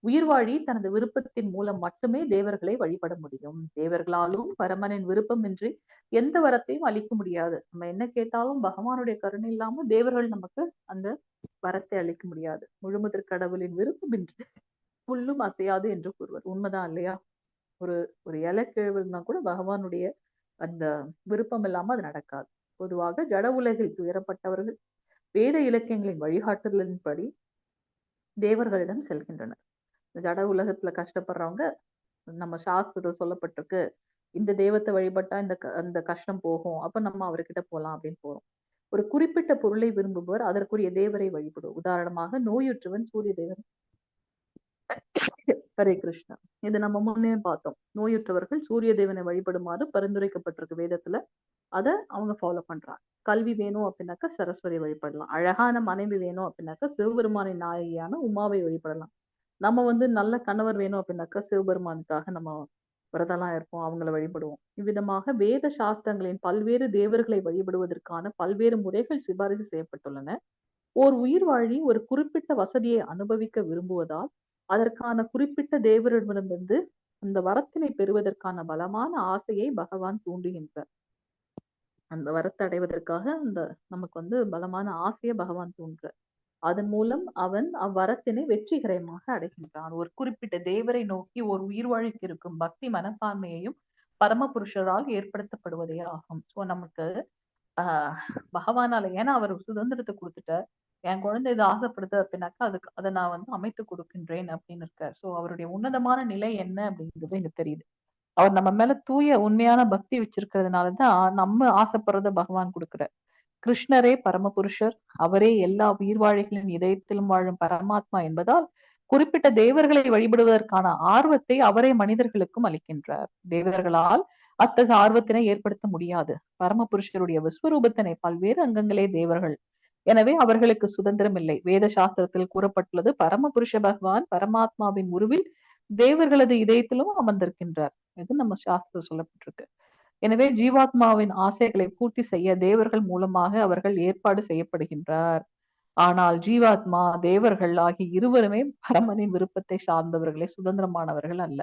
உயிர்வாழி தனது விருப்பத்தின் மூலம் மட்டுமே தேவர்களை வழிபட முடியும். தேவர்களாலும் பரமனின் விருப்பமின்றி எந்த வரத்தையும் அளிக்க முடியாது. நம்ம என்ன கேட்டாலும் பகவானுடைய கருணை இல்லாம தேவர்கள் நமக்கு அந்த வரத்தை அளிக்க முடியாது. முழுமுதற் கடவுளின் விருப்பமின்றி புல்லும் அசையாது என்று கூறுவர். உண்மைதான் இல்லையா? ஒரு ஒரு இலை கிழவுனா கூட பகவானுடைய அந்த விருப்பம் இல்லாம அது நடக்காது. பொதுவாக ஜட உலகில் துயரப்பட்டவர்கள் வேத இலக்கியங்களின் வழிகாட்டுதலின்படி தேவர்களிடம் செல்கின்றனர். ஜட உலகத்துல கஷ்டப்படுறவங்க, நம்ம சாஸ்திரத்துல சொல்லப்பட்டிருக்கு, இந்த தெய்வத்தை வழிபட்டா அந்த கஷ்டம் போகும், அப்ப நம்ம அவர்கிட்ட போலாம் அப்படின்னு போறோம். ஒரு குறிப்பிட்ட பொருளை விரும்புபவர் அதற்குரிய தேவரை வழிபடுவோம். உதாரணமாக நோயுற்றவன் சூரிய தேவன். ஹரே கிருஷ்ணா. இது நம்ம முன்னே பார்த்தோம். நோயுற்றவர்கள் சூரிய தேவனை வழிபடுமாறு பரிந்துரைக்கப்பட்டிருக்கு வேதத்துல. அத அவங்க ஃபாலோ பண்றாங்க. கல்வி வேணும் அப்படின்னாக்கா சரஸ்வதி வழிபடலாம். அழகான மனைவி வேணும் அப்படின்னாக்கா சிவபெருமானின் நாயகியான உமாவை வழிபடலாம். நம்ம நல்ல கணவர் வேணும் அப்படின்னாக்கா சிவபெருமானுக்காக நம்ம விரதம்லாம் இருப்போம், அவங்கள வழிபடுவோம். இவ்விதமாக வேத சாஸ்திரங்களின் பல்வேறு தேவர்களை வழிபடுவதற்கான பல்வேறு முறைகள் சிபாரிசு செய்யப்பட்டுள்ளன. ஓர் உயிர்வாழி ஒரு குறிப்பிட்ட வசதியை அனுபவிக்க விரும்புவதால் அதற்கான குறிப்பிட்ட தேவரிடமிருந்து அந்த வரத்தினை பெறுவதற்கான பலமான ஆசையை பகவான் தூண்டுகின்றார். அந்த வரத்தை அடைவதற்காக நமக்கு பலமான ஆசையை பகவான் தூண்டுறார். அதன் மூலம் அவன் அவ்வரத்தினை வெற்றிகரமாக அடைகின்றான். ஒரு குறிப்பிட்ட தேவரை நோக்கி ஒரு உயிர்வாழிக்கு இருக்கும் பக்தி மனப்பான்மையையும் பரமபுருஷரால் ஏற்படுத்தப்படுவதே ஆகும். சோ நமக்கு பகவானால, ஏன்னா அவர் சுதந்திரத்தை கொடுத்துட்டார், என் குழந்தை இதை ஆசைப்படுது அப்படின்னாக்கா அதை நான் அமைத்து கொடுக்கின்றேன் அப்படின்னு இருக்கார். சோ அவருடைய உன்னதமான நிலை என்ன அப்படிங்கிறது இங்க தெரியுது. அவர் நம்ம மேல தூய உண்மையான பக்தி வச்சிருக்கிறதுனாலதான் நம்ம ஆசைப்படுறத பகவான் கொடுக்கிறார். கிருஷ்ணரே பரமபுருஷர், அவரே எல்லா உயிர்வாழிகளின் இதயத்திலும் வாழும் பரமாத்மா என்பதால் குறிப்பிட்ட தேவர்களை வழிபடுவதற்கான ஆர்வத்தை அவரே மனிதர்களுக்கும் அளிக்கின்றார். தேவர்களால் அத்தகைய ஆர்வத்தினை ஏற்படுத்த முடியாது. பரமபுருஷருடைய விஸ்வரூபத்தினை பல்வேறு அங்கங்களே தேவர்கள். எனவே அவர்களுக்கு சுதந்திரம் இல்லை. வேத சாஸ்திரத்தில் கூறப்பட்டுள்ளது, பரமபுருஷ பகவான் பரமாத்மாவின் உருவில் தேவர்களது இதயத்திலும் அமர்ந்திருக்கின்றார். இது நம்ம சாஸ்திரம் சொல்லப்பட்டிருக்கு. எனவே ஜீவாத்மாவின் ஆசைகளை பூர்த்தி செய்ய தேவர்கள் மூலமாக அவர்கள் ஏற்பாடு செய்யப்படுகின்றார். ஆனால் ஜீவாத்மா தேவர்கள் ஆகிய இருவருமே பரமனின் விருப்பத்தை சார்ந்தவர்களே, சுதந்திரமானவர்கள் அல்ல.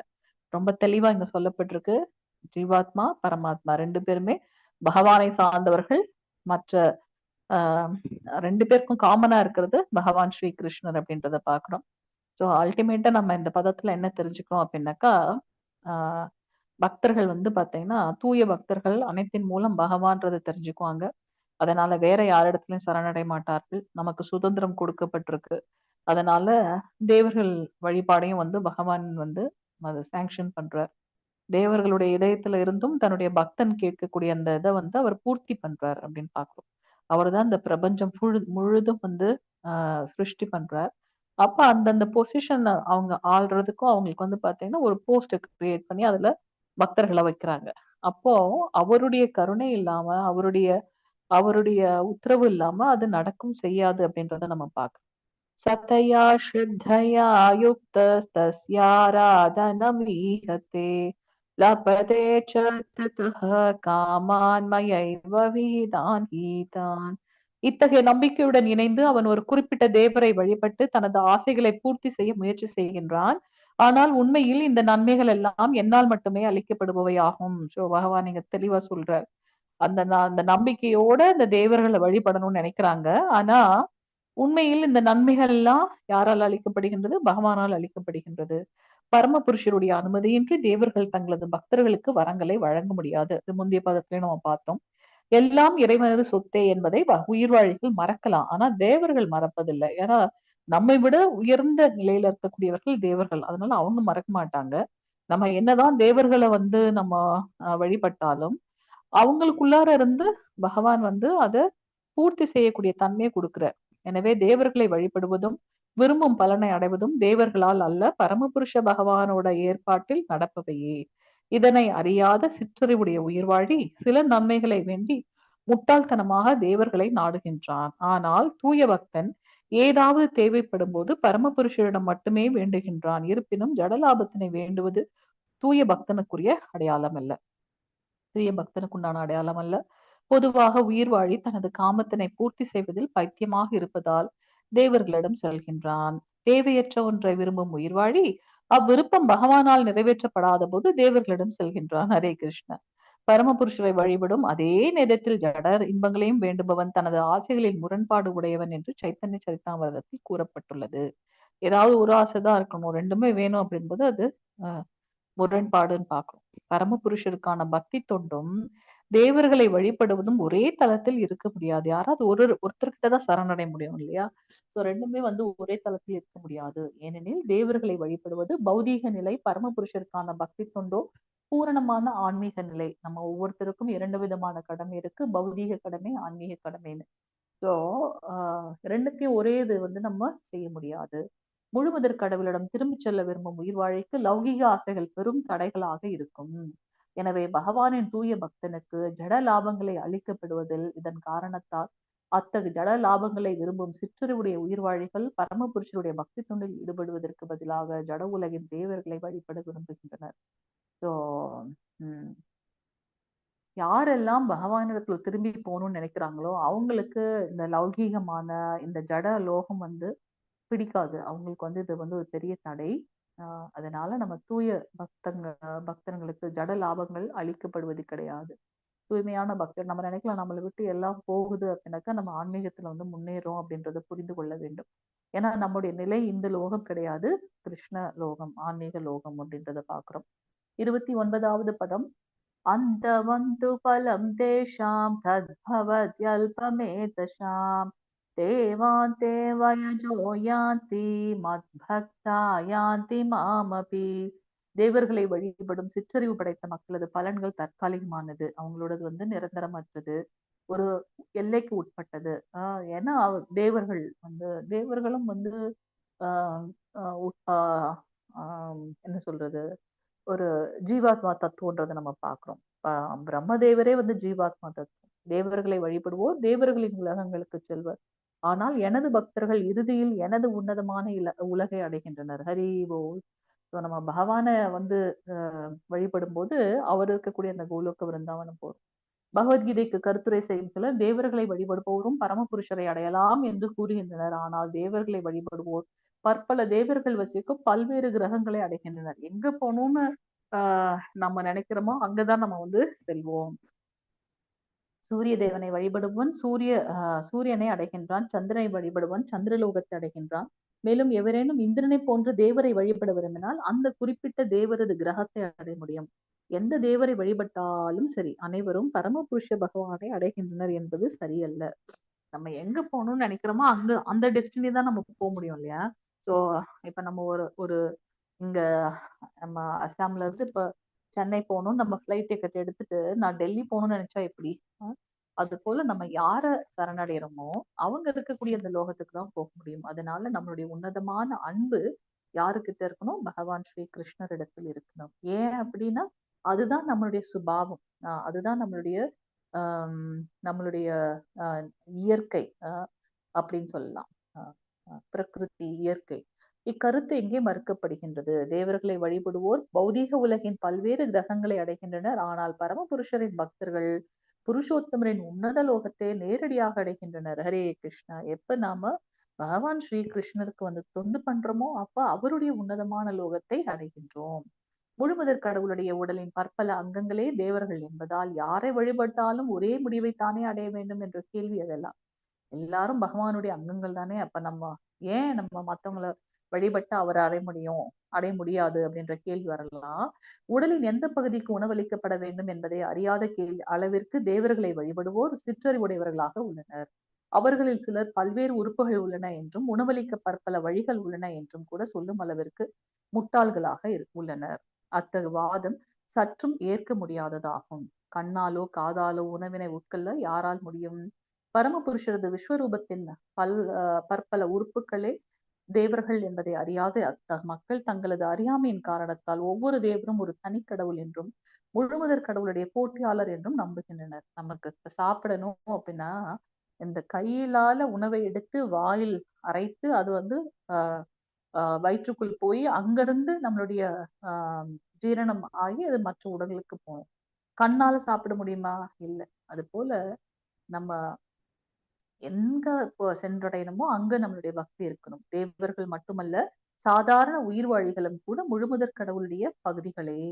ரொம்ப தெளிவா இங்க சொல்லப்பட்டிருக்கு. ஜீவாத்மா பரமாத்மா ரெண்டு பேருமே பகவானை சார்ந்தவர்கள். மற்ற ரெண்டு பேருக்கும் காமனா இருக்கிறது பகவான் ஸ்ரீ கிருஷ்ணர் அப்படின்றத பாக்குறோம். சோ அல்டிமேட்டா நம்ம இந்த பதத்துல என்ன தெரிஞ்சுக்கிறோம் அப்படின்னாக்கா, பக்தர்கள் பாத்தீங்கன்னா தூய பக்தர்கள் அனைத்தின் மூலம் பகவான்றதை தெரிஞ்சுக்குவாங்க. அதனால வேற யாரிடத்திலும் சரணடைய மாட்டார்கள். நமக்கு சுதந்திரம் கொடுக்கப்பட்டிருக்கு. அதனால தேவர்கள் வழிபாடையும் பகவான் அதை சாங்ஷன் பண்றார். தேவர்களுடைய இதயத்துல இருந்தும் தன்னுடைய பக்தன் கேட்கக்கூடிய அந்த இதை அவர் பூர்த்தி பண்றார் அப்படின்னு பாக்குறோம். அவர் தான் இந்த பிரபஞ்சம் முழுதும் சிருஷ்டி பண்றார். அப்ப அந்தந்த பொசிஷன் அவங்க ஆள்றதுக்கும் அவங்களுக்கு பாத்தீங்கன்னா ஒரு போஸ்ட் கிரியேட் பண்ணி அதுல பக்தர்களை வைக்கிறாங்க. அப்போ அவருடைய கருணை இல்லாம, அவருடைய உத்தரவு இல்லாம அது நடக்கும் செய்யாது அப்படின்றத நம்ம பார்க்கணும். சதயா ஸ்ரத்தயா யுக்தஸ்தஸ்யாராதனமீஹதே லபதே ச ததஹ காமான் மயைவ விஹிதான் கீதான். இத்தகைய நம்பிக்கையுடன் இணைந்து அவன் ஒரு குறிப்பிட்ட தேவரை வழிபட்டு தனது ஆசைகளை பூர்த்தி செய்ய முயற்சி செய்கின்றான். ஆனால் உண்மையில் இந்த நன்மைகள் எல்லாம் என்னால் மட்டுமே அளிக்கப்படுபவை ஆகும். சோ பகவான் இங்க தெளிவா சொல்றார். அந்த நம்பிக்கையோட இந்த தேவர்களை வழிபடணும்னு நினைக்கிறாங்க. ஆனா உண்மையில் இந்த நன்மைகள் எல்லாம் யாரால் அளிக்கப்படுகின்றது? பகவானால் அளிக்கப்படுகின்றது. பரமபுருஷருடைய அனுமதியின்றி தேவர்கள் தங்களது பக்தர்களுக்கு வரங்களை வழங்க முடியாது. இது முந்தைய பதத்திலே நம்ம பார்த்தோம். எல்லாம் இறைவனது சொத்தே என்பதை உயிர்வாழிகள் மறக்கலாம். ஆனா தேவர்கள் மறப்பதில்லை. ஏன்னா நம்மை விட உயர்ந்த நிலையில இருக்கக்கூடியவர்கள் தேவர்கள். அதனால அவங்க மறக்க மாட்டாங்க. நம்ம என்னதான் தேவர்களை நம்ம வழிபட்டாலும் அவங்களுக்குள்ளார இருந்து பகவான் அதை பூர்த்தி செய்யக்கூடிய தன்மையை கொடுக்கிறார். எனவே தேவர்களை வழிபடுவதும் விரும்பும் பலனை அடைவதும் தேவர்களால் அல்ல, பரமபுருஷ பகவானோட ஏற்பாட்டில் நடப்பவையே. இதனை அறியாத சிற்றறிவுடைய உயிர்வாழி சில நன்மைகளை வேண்டி முட்டாள்தனமாக தேவர்களை நாடுகின்றான். ஆனால் தூய பக்தன் ஏதாவது தேவைப்படும் போது பரமபுருஷரிடம் மட்டுமே வேண்டுகின்றான். இருப்பினும் ஜடலாபத்தினை வேண்டுவது தூய பக்தனுக்குரிய அடையாளம் அல்ல. தூய பக்தனுக்கு உண்டான அடையாளம் அல்ல. பொதுவாக உயிர் வாழி தனது காமத்தினை பூர்த்தி செய்வதில் பைத்தியமாக இருப்பதால் தேவர்களிடம் செல்கின்றான். தேவையற்ற ஒன்றை விரும்பும் உயிர் வாழி அவ்விருப்பம் பகவானால் நிறைவேற்றப்படாத போது தேவர்களிடம் செல்கின்றான். ஹரே கிருஷ்ண. பரமபுருஷரை வழிபடும் அதே நேரத்தில் ஜடர் இன்பங்களையும் வேண்டுபவன் தனது ஆசைகளில் முரண்பாடு உடையவன் என்று சைத்தன்ய சரிதாமிரதத்தில் கூறப்பட்டுள்ளது. ஏதாவது ஒரு ஆசைதான் இருக்கணும், ரெண்டுமே வேணும் அப்படின்போது அது முரண்பாடுன்னு பார்க்கிறோம். பரமபுருஷருக்கான பக்தி தொண்டும் தேவர்களை வழிபடுவதும் ஒரே தளத்தில் இருக்க முடியாது. யாராவது ஒருத்தர்கிட்ட தான் சரணடைய முடியும் இல்லையா? சோ ரெண்டுமே ஒரே தளத்தில் இருக்க முடியாது. ஏனெனில் தேவர்களை வழிபடுவது பௌதீக நிலை, பரமபுருஷருக்கான பக்தி தொண்டோ பூரணமான ஆன்மீக நிலை. நம்ம ஒவ்வொருத்தருக்கும் 2 விதமான கடமை இருக்கு, பௌதீக கடமை, ஆன்மீக கடமைன்னு. சோ ரெண்டுத்தையும் ஒரே இது நம்ம செய்ய முடியாது. முழுமுதற் கடவுளிடம் திரும்பிச் செல்ல விரும்பும் உயிர் வாழைக்கு லௌகிக ஆசைகள் பெரும் தடைகளாக இருக்கும். எனவே பகவானின் தூய பக்தனுக்கு ஜட லாபங்களை அளிக்கப்படுவதில் இதன் காரணத்தால் அத்தகு ஜட லாபங்களை விரும்பும் சிற்றறிவுடைய உயிர் வாழிகள் பரமபுருஷருடைய பக்தி தொண்டில் ஈடுபடுவதற்கு பதிலாக ஜட உலகின் தேவர்களை வழிபட விரும்புகின்றனர். ஸோ யாரெல்லாம் பகவானிடத்துல திரும்பி போகணும்னு நினைக்கிறாங்களோ அவங்களுக்கு இந்த லௌகீகமான இந்த ஜட லோகம் பிடிக்காது. அவங்களுக்கு இது ஒரு பெரிய தடை. அதனால நம்ம தூய பக்தர்களுக்கு ஜட லாபங்கள் அளிக்கப்படுவது கிடையாது. தூய்மையான பக்தர் நம்ம நினைக்கலாம் நம்மளை விட்டு எல்லாம் போகுது அப்படின்னாக்கா நம்ம ஆன்மீகத்துல முன்னேறோம் அப்படின்றத புரிந்து கொள்ள வேண்டும். ஏன்னா நம்முடைய நிலை இந்த லோகம் கிடையாது, கிருஷ்ண லோகம், ஆன்மீக லோகம் அப்படின்றத பாக்குறோம். 29வது பதம். அந்த வந்து பலம் தேஷாம் தத்பவத்யல்பமேதஷாம் தேவாந்தே வயஜோ யாந்தி மத்பக்தா யாந்தி மாமபி. தேவர்களை வழிபடும் சிற்றறிவு படைத்த மக்களது பலன்கள் தற்காலிகமானது, அவங்களோடது நிரந்தரமற்றது, ஒரு எல்லைக்கு உட்பட்டது. ஏன்னா தேவர்கள் தேவர்களும் ஆஹ் என்ன சொல்றது, ஒரு ஜீவாத்மா தத்துவன்றதை நம்ம பார்க்கிறோம். பிரம்மதேவரே ஜீவாத்மா தத்துவம். தேவர்களை வழிபடுவோர் தேவர்களின் உலகங்களுக்கு செல்வர். ஆனால் எனது பக்தர்கள் இறுதியில் எனது உன்னதமான உலகை அடைகின்றனர். ஹரி போல். நம்ம பகவான வழிபடும் போது அவர் இருக்கக்கூடிய அந்த கோலோக விருந்தாவனம் போறோம். பகவத்கீதைக்கு கருத்துரை செய்யும் சிலர் தேவர்களை வழிபடுபவரும் பரமபுருஷரை அடையலாம் என்று கூறுகின்றனர். ஆனால் தேவர்களை வழிபடுவோர் பற்பல தேவர்கள் வசிக்கும் பல்வேறு கிரகங்களை அடைகின்றனர். எங்க போகணும்னு நம்ம நினைக்கிறோமோ அங்கதான் நம்ம செல்வோம். சூரிய தேவனை வழிபடுவன் சூரியனை அடைகின்றான், சந்திரனை வழிபடுவன் சந்திரலோகத்தை அடைகின்றான். மேலும் எவரேனும் இந்திரனை போன்ற தேவரை வழிபட விரும்பினால் அந்த குறிப்பிட்ட தேவரது கிரகத்தை அடைய முடியும். எந்த தேவரை வழிபட்டாலும் சரி, அனைவரும் பரமபுருஷ பகவானை அடைகின்றனர் என்பது சரியல்ல. நம்ம எங்க போகணும்னு நினைக்கிறோமோ அந்த டெஸ்டினி தான் நம்ம போக முடியும் இல்லையா? சோ இப்ப நம்ம ஒரு இங்க நம்ம அஸ்ஸாம்ல இருந்து இப்ப சென்னை போகணும், நம்ம ஃபிளைட் டிக்கெட் எடுத்துட்டு நான் டெல்லி போகணும்னு நினைச்சா எப்படி? அது போல நம்ம யார சரணடைகிறோமோ அவங்க இருக்கக்கூடிய அந்த லோகத்துக்கு தான் போக முடியும். அதனால நம்மளுடைய உன்னதமான அன்பு யாருக்கிட்ட இருக்கணும்? பகவான் ஸ்ரீ கிருஷ்ணரிடத்தில் இருக்கணும். ஏன் அப்படின்னா அதுதான் நம்மளுடைய சுபாவம், அதுதான் நம்மளுடைய இயற்கை அப்படின்னு சொல்லலாம். பிரகிருதி, இயற்கை. இக்கருத்து எங்கே மறுக்கப்படுகின்றது? தேவர்களை வழிபடுவோர் பௌதீக உலகின் பல்வேறு கிரகங்களை அடைகின்றனர். ஆனால் பரமபுருஷரின் பக்தர்கள் புருஷோத்தமரின் உன்னத லோகத்தை நேரடியாக அடைகின்றனர். ஹரே கிருஷ்ணா. எப்ப நாம பகவான் ஸ்ரீ கிருஷ்ணருக்கு தொண்டு பண்றோமோ அப்ப அவருடைய உன்னதமான லோகத்தை அடைகின்றோம். முழுமுதற் கடவுளுடைய உடலின் பற்பல அங்கங்களே தேவர்கள் என்பதால் யாரை வழிபட்டாலும் ஒரே முடிவை தானே அடைய வேண்டும் என்ற கேள்வி அதெல்லாம். எல்லாரும் பகவானுடைய அங்கங்கள் தானே. அப்ப நம்ம மத்தவங்களை வழிபட்டு அவரை அடைய முடியாது அப்படின்ற கேள்வி வரலாம். உடலின் எந்த பகுதிக்கு உணவளிக்கப்பட வேண்டும் என்பதை அறியாத அளவிற்கு தேவர்களை வழிபடுவோர் சிற்றறிவுடையவர்களாக உள்ளனர். அவர்களில் சிலர் பல்வேறு உறுப்புகள் உள்ளன என்றும் உணவளிக்க பற்பல வழிகள் உள்ளன என்றும் கூட சொல்லும் அளவிற்கு முட்டாள்களாக உள்ளனர். அத்தகு வாதம் சற்றும் ஏற்க முடியாததாகும். கண்ணாலோ காதாலோ உணவினை உட்கொள்ள யாரால் முடியும்? பரமபுருஷரது விஸ்வரூபத்தின் பற்பல உறுப்புகளே தேவர்கள் என்பதை அறியாத அத்தகு மக்கள் தங்களது அறியாமையின் காரணத்தால் ஒவ்வொரு தேவரும் ஒரு தனிக்கடவுள் என்றும் முழுமுதற் கடவுளுடைய போட்டியாளர் என்றும் நம்புகின்றனர். நமக்கு சாப்பிடணும் அப்படின்னா இந்த கையிலால உணவை எடுத்து வாயில் அரைத்து அது வந்து ஆஹ் வயிற்றுக்குள் போய் அங்கிருந்து நம்மளுடைய ஆஹ் ஜீரணம் ஆகி அது மற்ற உடல்களுக்கு போகும். கண்ணால சாப்பிட முடியுமா? இல்லை. அது போல நம்ம எங்க சென்றடையணுமோ அங்க நம்மளுடைய பக்தி இருக்கணும். தேவர்கள் மட்டுமல்ல, சாதாரண உயிர் வாழிகளும் கூட முழுமுதற் கடவுளுடைய பகுதிகளே.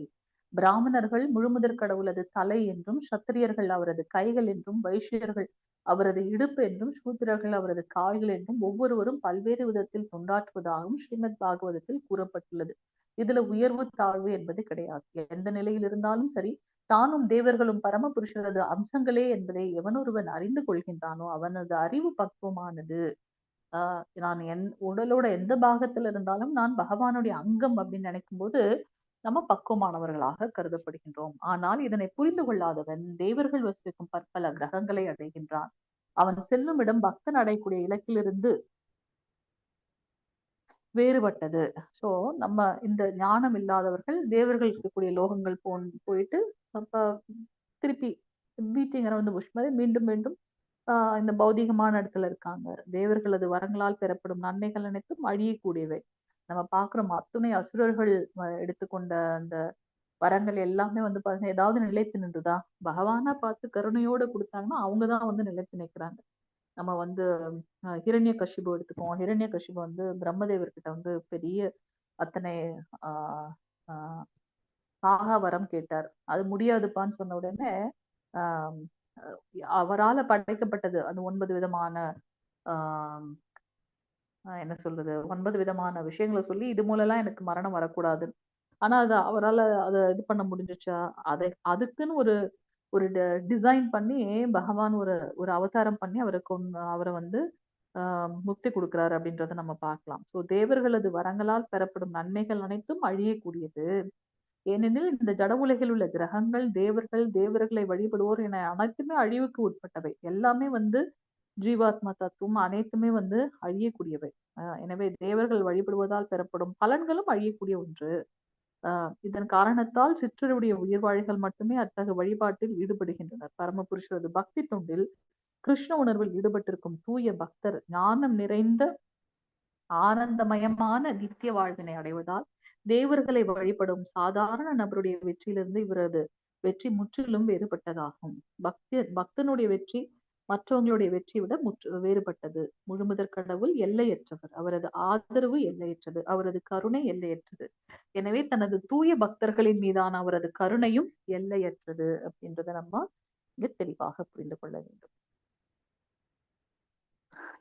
பிராமணர்கள் முழுமுதற் கடவுளது தலை என்றும், சத்திரியர்கள் அவரது கைகள் என்றும், வைஷ்யர்கள் அவரது இடுப்பு என்றும், சூத்திரர்கள் அவரது கால்கள் என்றும் ஒவ்வொருவரும் பல்வேறு விதத்தில் தொண்டாற்றுவதாகவும் ஸ்ரீமத் பாகவதத்தில் கூறப்பட்டுள்ளது. இதுல உயர்வு தாழ்வு என்பது கிடையாது. எந்த நிலையில் இருந்தாலும் சரி, தானும் தேவர்களும் பரமபுருஷரது அம்சங்களே என்பதை எவனொருவன் அறிந்து கொள்கின்றானோ அவனது அறிவு பக்குவமானது. நான் உடலோட எந்த பாகத்துல இருந்தாலும் நான் பகவானுடைய அங்கம் அப்படின்னு நினைக்கும் போது நம்ம பக்குவமானவர்களாக கருதப்படுகின்றோம். ஆனால் இதனை புரிந்து கொள்ளாதவன் தேவர்கள் வசிக்கும் பற்பல கிரகங்களை அடைகின்றான். அவன் செல்லும் இடம் பக்தன் அடையக்கூடிய இலக்கிலிருந்து வேறுபட்டது. சோ நம்ம இந்த ஞானம் இல்லாதவர்கள் தேவர்கள் இருக்கக்கூடிய லோகங்கள் போயிட்டு அப்ப திருப்பி பீட்டிங் அரௌண்ட் புஷ் மாதிரி மீண்டும் மீண்டும் இந்த பௌதிகமான இடத்துல இருக்காங்க. தேவர்களது வரங்களால் பெறப்படும் நன்மைகள் அனைத்தும் அழியக்கூடியவை. நம்ம பாக்குறோம் அத்துணை அசுரர்கள் எடுத்துக்கொண்ட அந்த வரங்கள் எல்லாமே வந்து பாத்தீங்கன்னா ஏதாவது நிலைத்து நின்றுதா? பகவானா பார்த்து கருணையோட கொடுத்தாங்கன்னா அவங்கதான் வந்து நிலைத்து நிற்கிறாங்க. நம்ம வந்து ஹிரண்ய கஷிபு எடுத்துக்குவோம். ஹிரண்ய கஷிபு வந்து பிரம்மதேவர்கிட்ட வந்து பெரிய அத்தனை ஆஹ் ஆஹ் சாகா வரம் கேட்டார். அது முடியாதுப்பான்னு சொன்ன உடனே ஆஹ் அவரால படைக்கப்பட்டது அந்த 9 விதமான ஆஹ் என்ன சொல்றது 9 விதமான விஷயங்களை சொல்லி இது மூலம்லாம் எனக்கு மரணம் வரக்கூடாது. ஆனா அது அவரால் அதை இது பண்ண முடிஞ்சுச்சா? அதுக்குன்னு ஒரு ஒரு டிசைன் பண்ணி பகவான் ஒரு ஒரு அவதாரம் பண்ணி அவரை வந்து முக்தி கொடுக்கிறாரு அப்படின்றத நம்ம பார்க்கலாம். ஸோ தேவர்களது வரங்களால் பெறப்படும் நன்மைகள் அனைத்தும் அழியக்கூடியது. ஏனெனில் இந்த ஜட உலகில் உள்ள கிரகங்கள் தேவர்கள் தேவர்களை வழிபடுவோர் என அனைத்துமே அழிவுக்கு உட்பட்டவை. எல்லாமே வந்து ஜீவாத்மா தத்துவம் அனைத்துமே வந்து அழியக்கூடியவை. எனவே தேவர்கள் வழிபடுவதால் பெறப்படும் பலன்களும் அழியக்கூடிய ஒன்று. இதன் காரணத்தால் சிற்றருடைய உயிர்வாழிகள் மட்டுமே அத்தகைய வழிபாட்டில் ஈடுபடுகின்றனர். பரமபுருஷரது பக்தி தொண்டில் கிருஷ்ண உணர்வில் ஈடுபட்டிருக்கும் தூய பக்தர் ஞானம் நிறைந்த ஆனந்தமயமான நித்திய வாழ்வினை அடைவதால் தேவர்களை வழிபடும் சாதாரண நபருடைய வெற்றியிலிருந்து இவரது வெற்றி முற்றிலும் வேறுபட்டதாகும். பக்தனுடைய வெற்றி மற்றவங்களுடைய வெற்றியை விட வேறுபட்டது. முழுமுதற் கடவுள் எல்லையற்றவர். அவரது ஆதரவு எல்லையற்றது. அவரது கருணை எல்லையற்றது. எனவே தனது தூய பக்தர்களின் மீதான அவரது கருணையும் எல்லையற்றது அப்படின்றத நம்ம இங்க தெளிவாக புரிந்து கொள்ள வேண்டும்.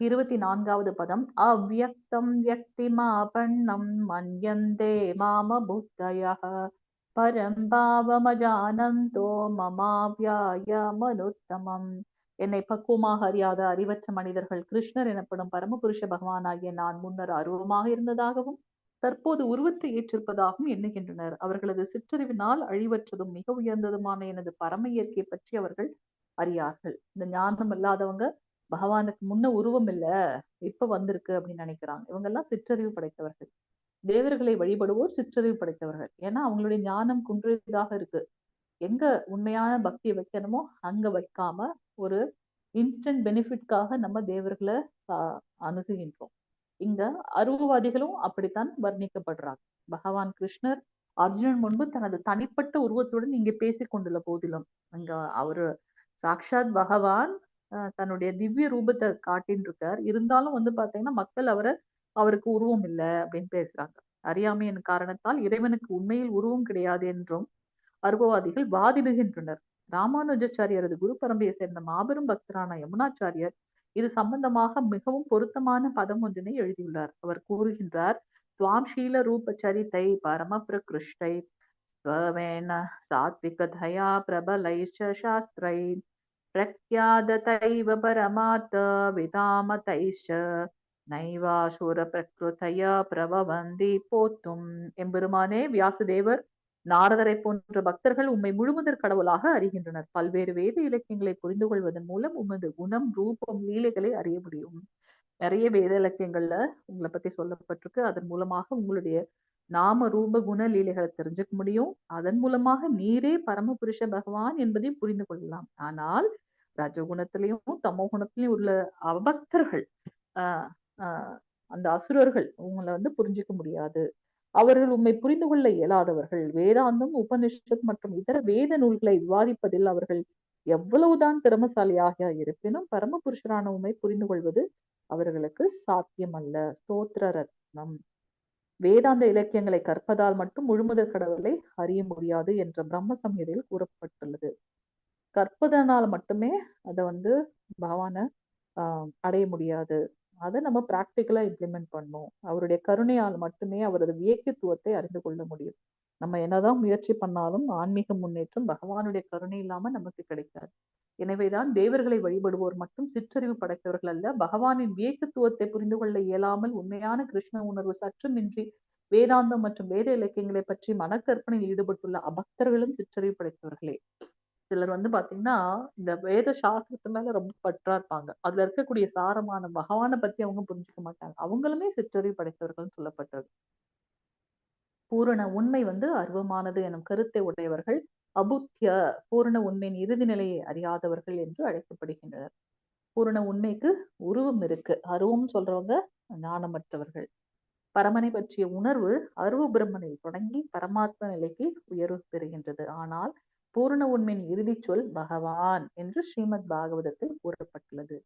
24வது பதம் அவ்யக்தம் வ்யக்திமாபன்னம் மன்யந்தே மாம புத்தயः பரம் பாவமஜானந்தோ மமாவ்யாய மனுத்தமம். என்னை பக்குவமாக அறியாத அறிவற்ற மனிதர்கள் கிருஷ்ணர் எனப்படும் பரமபுருஷ பகவானாகிய நான் முன்னர் அருவமாக இருந்ததாகவும் தற்போது உருவத்தை ஏற்றிருப்பதாகவும் எண்ணுகின்றனர். அவர்களது சிற்றறிவினால் அழிவற்றதும் மிக உயர்ந்ததுமான எனது பரம இயற்கை பற்றி அவர்கள் அறியார்கள். இந்த ஞானம் இல்லாதவங்க பகவானுக்கு முன்ன உருவம் இல்ல இப்ப வந்திருக்கு அப்படின்னு நினைக்கிறாங்க. இவங்க எல்லாம் சிற்றறிவு படைத்தவர்கள். தேவர்களை வழிபடுவோர் சிற்றறிவு படைத்தவர்கள். ஏன்னா அவங்களுடைய ஞானம் குன்றியதாக இருக்கு. எங்க உண்மையான பக்தியை வைக்கணுமோ அங்க வைக்காம ஒரு இன்ஸ்டன்ட் பெனிஃபிட்காக நம்ம தேவர்களை அணுகுகின்றோம். இங்க அருவவாதிகளும் அப்படித்தான் வர்ணிக்கப்படுறாங்க. பகவான் கிருஷ்ணர் அர்ஜுனன் முன்பு தனது தனிப்பட்ட உருவத்துடன் இங்கே பேசிக் கொண்டுள்ள போதிலும் அங்க அவரு சாக்ஷாத் பகவான் தன்னுடைய திவ்ய ரூபத்தை காட்டின்னு இருக்கார். இருந்தாலும் வந்து பாத்தீங்கன்னா மக்கள் அவருக்கு உருவம் இல்லை அப்படின்னு பேசுறாங்க. அறியாமையின் காரணத்தால் இறைவனுக்கு உண்மையில் உருவம் கிடையாது என்றும் அருபவாதிகள் வாதிடுகின்றனர். ராமானுஜாச்சாரியரது குரு பரம்பரையை சேர்ந்த மாபெரும் பக்தரான யமுனாச்சாரியர் இது சம்பந்தமாக மிகவும் பொருத்தமான பதம் ஒன்றினை எழுதியுள்ளார். அவர் கூறுகின்றார், துவாம் ஷீல ரூப சரித்தை பரம பிரகிருஷ்டை ஸ்வமேன சாத்விகதயா பிரபலைச்ச சாஸ்திரை பிரக்யாததைவ பரமார்த்த விதாமதைச்ச நைவாசுர பிரகிருதய பிரபவந்தி போத்தும். எம்பெருமானே வியாசதேவர் நாரதரை போன்ற பக்தர்கள் உம்மை முழுமுதற் கடவுளாக அறிகின்றனர். பல்வேறு வேத இலக்கியங்களை புரிந்து கொள்வதன் மூலம் உமது குணம் ரூபம் லீலைகளை அறிய முடியும். நிறைய வேத இலக்கியங்கள்ல உங்களை பத்தி சொல்லப்பட்டிருக்கு. அதன் மூலமாக உங்களுடைய நாம ரூப குண லீலைகளை தெரிஞ்சுக்க முடியும். அதன் மூலமாக நீரே பரமபுருஷ பகவான் என்பதை புரிந்து கொள்ளலாம். ஆனால் ரஜகுணத்திலையும் தமோ குணத்திலையும் உள்ள அபக்தர்கள், ஆஹ் ஆஹ் அந்த அசுரர்கள் உங்களை வந்து புரிஞ்சுக்க முடியாது. அவர்கள் உம்மை புரிந்து கொள்ள இயலாதவர்கள். வேதாந்தம், உபனிஷத் மற்றும் இதர வேத நூல்களை விவாதிப்பதில் அவர்கள் எவ்வளவுதான் திறமசாலியாக இருப்பினும் பரமபுருஷரான உம்மை புரிந்து கொள்வது அவர்களுக்கு சாத்தியமல்ல. ஸ்தோத்திர ரத்னம். வேதாந்த இலக்கியங்களை கற்பதால் மட்டும் முழுமுதற் கடவுளை அறிய முடியாது என்ற பிரம்ம சம்ஹிதையில் கூறப்பட்டுள்ளது. கற்பதனால் மட்டுமே அதை வந்து பகவான அடைய முடியாது. அதை நம்ம பிராக்டிக்கலா இம்ப்ளிமெண்ட் பண்ணணும். அவருடைய கருணையால் மட்டுமே அவரது வியக்கித்துவத்தை அறிந்து கொள்ள முடியும். நம்ம என்னதான் முயற்சி பண்ணாலும் ஆன்மீக முன்னேற்றம் பகவானுடைய கருணை இல்லாம நமக்கு கிடைக்காது. எனவேதான் தேவர்களை வழிபடுவோர் மட்டும் சிற்றறிவு படைத்தவர்கள் அல்ல. பகவானின் வியக்கத்துவத்தை புரிந்து கொள்ள இயலாமல் உண்மையான கிருஷ்ண உணர்வு சற்றுமின்றி வேதாந்தம் மற்றும் வேத இலக்கியங்களை பற்றி மனக்கற்பனையில் ஈடுபட்டுள்ள அபக்தர்களும் சிற்றறிவு படைத்தவர்களே. சிலர் வந்து பாத்தீங்கன்னா இந்த வேத சாஸ்திரத்து மேல ரொம்ப பற்றா இருப்பாங்க. அதுல இருக்கக்கூடிய சாரமான பகவானை பத்தி அவங்க புரிஞ்சுக்க மாட்டாங்க. அவங்களுமே சிற்றறிவு படைத்தவர்கள் சொல்லப்பட்டது. பூரண உண்மை வந்து அருவமானது எனும் கருத்தை உடையவர்கள் அபுத்திய, பூரண உண்மையின் இறுதி நிலையை அறியாதவர்கள் என்று அழைக்கப்படுகின்றனர். பூரண உண்மைக்கு உருவம் இருக்கு. அருவம் சொல்றவங்க ஞானமற்றவர்கள். பரமனை பற்றிய உணர்வு அருவ பிரம்மனில் தொடங்கி பரமாத்ம நிலைக்கு உயர்வு பெறுகின்றது. ஆனால் பூரண உண்மையின் இறுதி சொல் பகவான் என்று ஸ்ரீமத் பாகவதத்தில் கூறப்பட்டுள்ளது.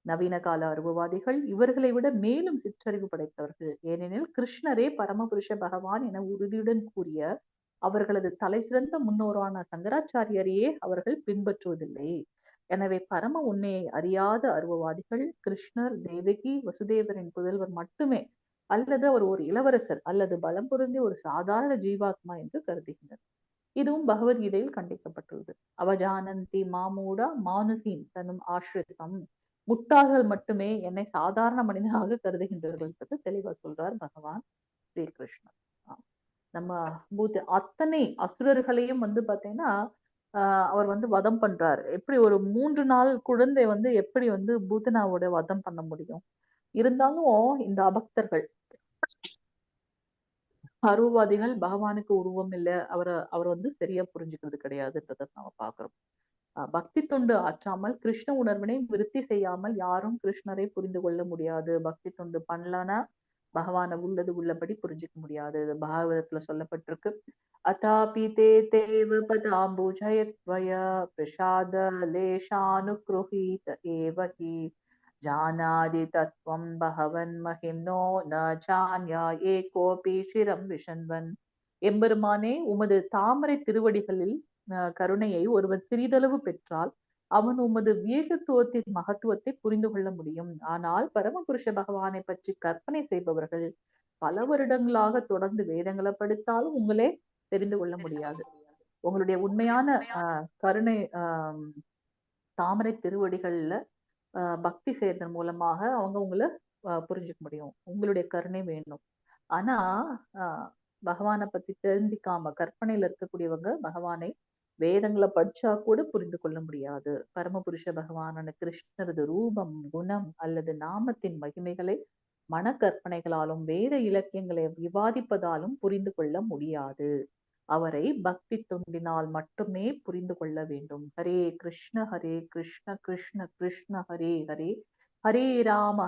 நவீன கால அருவவாதிகள் இவர்களை விட மேலும் சிற்றறிவு படைத்தவர்கள். ஏனெனில் கிருஷ்ணரே பரமபுருஷ பகவான் என உறுதியுடன் கூறிய அவர்களது தலை சிறந்த முன்னோரான சங்கராச்சாரியரையே அவர்கள் பின்பற்றுவதில்லை. எனவே பரம உண்மையை அறியாத அருவவாதிகள் கிருஷ்ணர் தேவகி வசுதேவரின் புதல்வர் மட்டுமே, அல்லது அவர் ஒரு இளவரசர் அல்லது பலம் பொருந்திய ஒரு சாதாரண ஜீவாத்மா என்று கருதுகின்றனர். இதுவும் பகவத்கீதையில் கண்டிக்கப்பட்டுள்ளது. அவஜானந்தி மாமூடா மானுசீன் தன்னும் ஆசிரித்தம். முட்டாள்கள் மட்டுமே என்னை சாதாரண மனிதனாக கருதுகின்றார்கள் என்று தெளிவா சொல்றார் பகவான் ஸ்ரீகிருஷ்ணர். நம்ம அத்தனை அசுரர்களையும் வந்து பாத்தீங்கன்னா அவர் வந்து வதம் பண்றாரு. எப்படி ஒரு 3 நாள் குழந்தை வந்து எப்படி வந்து பூதனாவோட வதம் பண்ண முடியும்? இருந்தாலும் இந்த அபக்தர்கள் அருவவாதிகள் பகவானுக்கு உருவம் இல்லை, அவர் வந்து சரியா புரிஞ்சுக்கிறது கிடையாதுன்றதை நாம பாக்குறோம். பக்தி தொண்டு ஆற்றாமல் கிருஷ்ண உணர்வினை விருத்தி செய்யாமல் யாரும் கிருஷ்ணரை புரிந்து கொள்ள முடியாது. பக்தி தொண்டு பண்ணலன்னா பகவானை உள்ளது உள்ளபடி புரிஞ்சுக்க முடியாது. பாகவதத்துல சொல்லப்பட்டிருக்கு. அதாபி தே தேவ பதாம்புஜயத்வய பிரசாத லேஷானுக்ருஹீத ஏவஹி ஜானாதி தத்வம் பகவன் மகிம்னோ ந சான்யா ஏகோபி சிரம் விஷன்வன். எம்பெருமானே, உமது தாமரை திருவடிகளில் கருணையை ஒருவர் சிறிதளவு பெற்றால் அவன் உமது வியேகத்துவத்தின் மகத்துவத்தை புரிந்து கொள்ள முடியும். ஆனால் பரமபுருஷ பகவானை பற்றி கற்பனை செய்பவர்கள் பல வருடங்களாக தொடர்ந்து வேதங்களை படித்தாலும் உங்களே தெரிந்து கொள்ள முடியாது. உங்களுடைய உண்மையான கருணை தாமரை திருவடிகள்ல பக்தி செய்யறதன் மூலமாக அவங்க உங்களை புரிஞ்சுக்க முடியும். உங்களுடைய கருணை வேணும். ஆனா பகவானை பத்தி தெரிஞ்சிக்காம கற்பனையில இருக்கக்கூடியவங்க பகவானை வேதங்களை படிச்சா கூட புரிந்து கொள்ள முடியாது. பரமபுருஷ பகவானான கிருஷ்ணரது ரூபம், குணம் அல்லது நாமத்தின் மகிமைகளை மனக்கற்பனைகளாலும் வேத இலக்கியங்களை விவாதிப்பதாலும் புரிந்து கொள்ள முடியாது. அவரை பக்தி தொண்டினால் மட்டுமே புரிந்து கொள்ள வேண்டும். ஹரே கிருஷ்ண கிருஷ்ண கிருஷ்ண ஹரே ஹரே, ஹரே ராம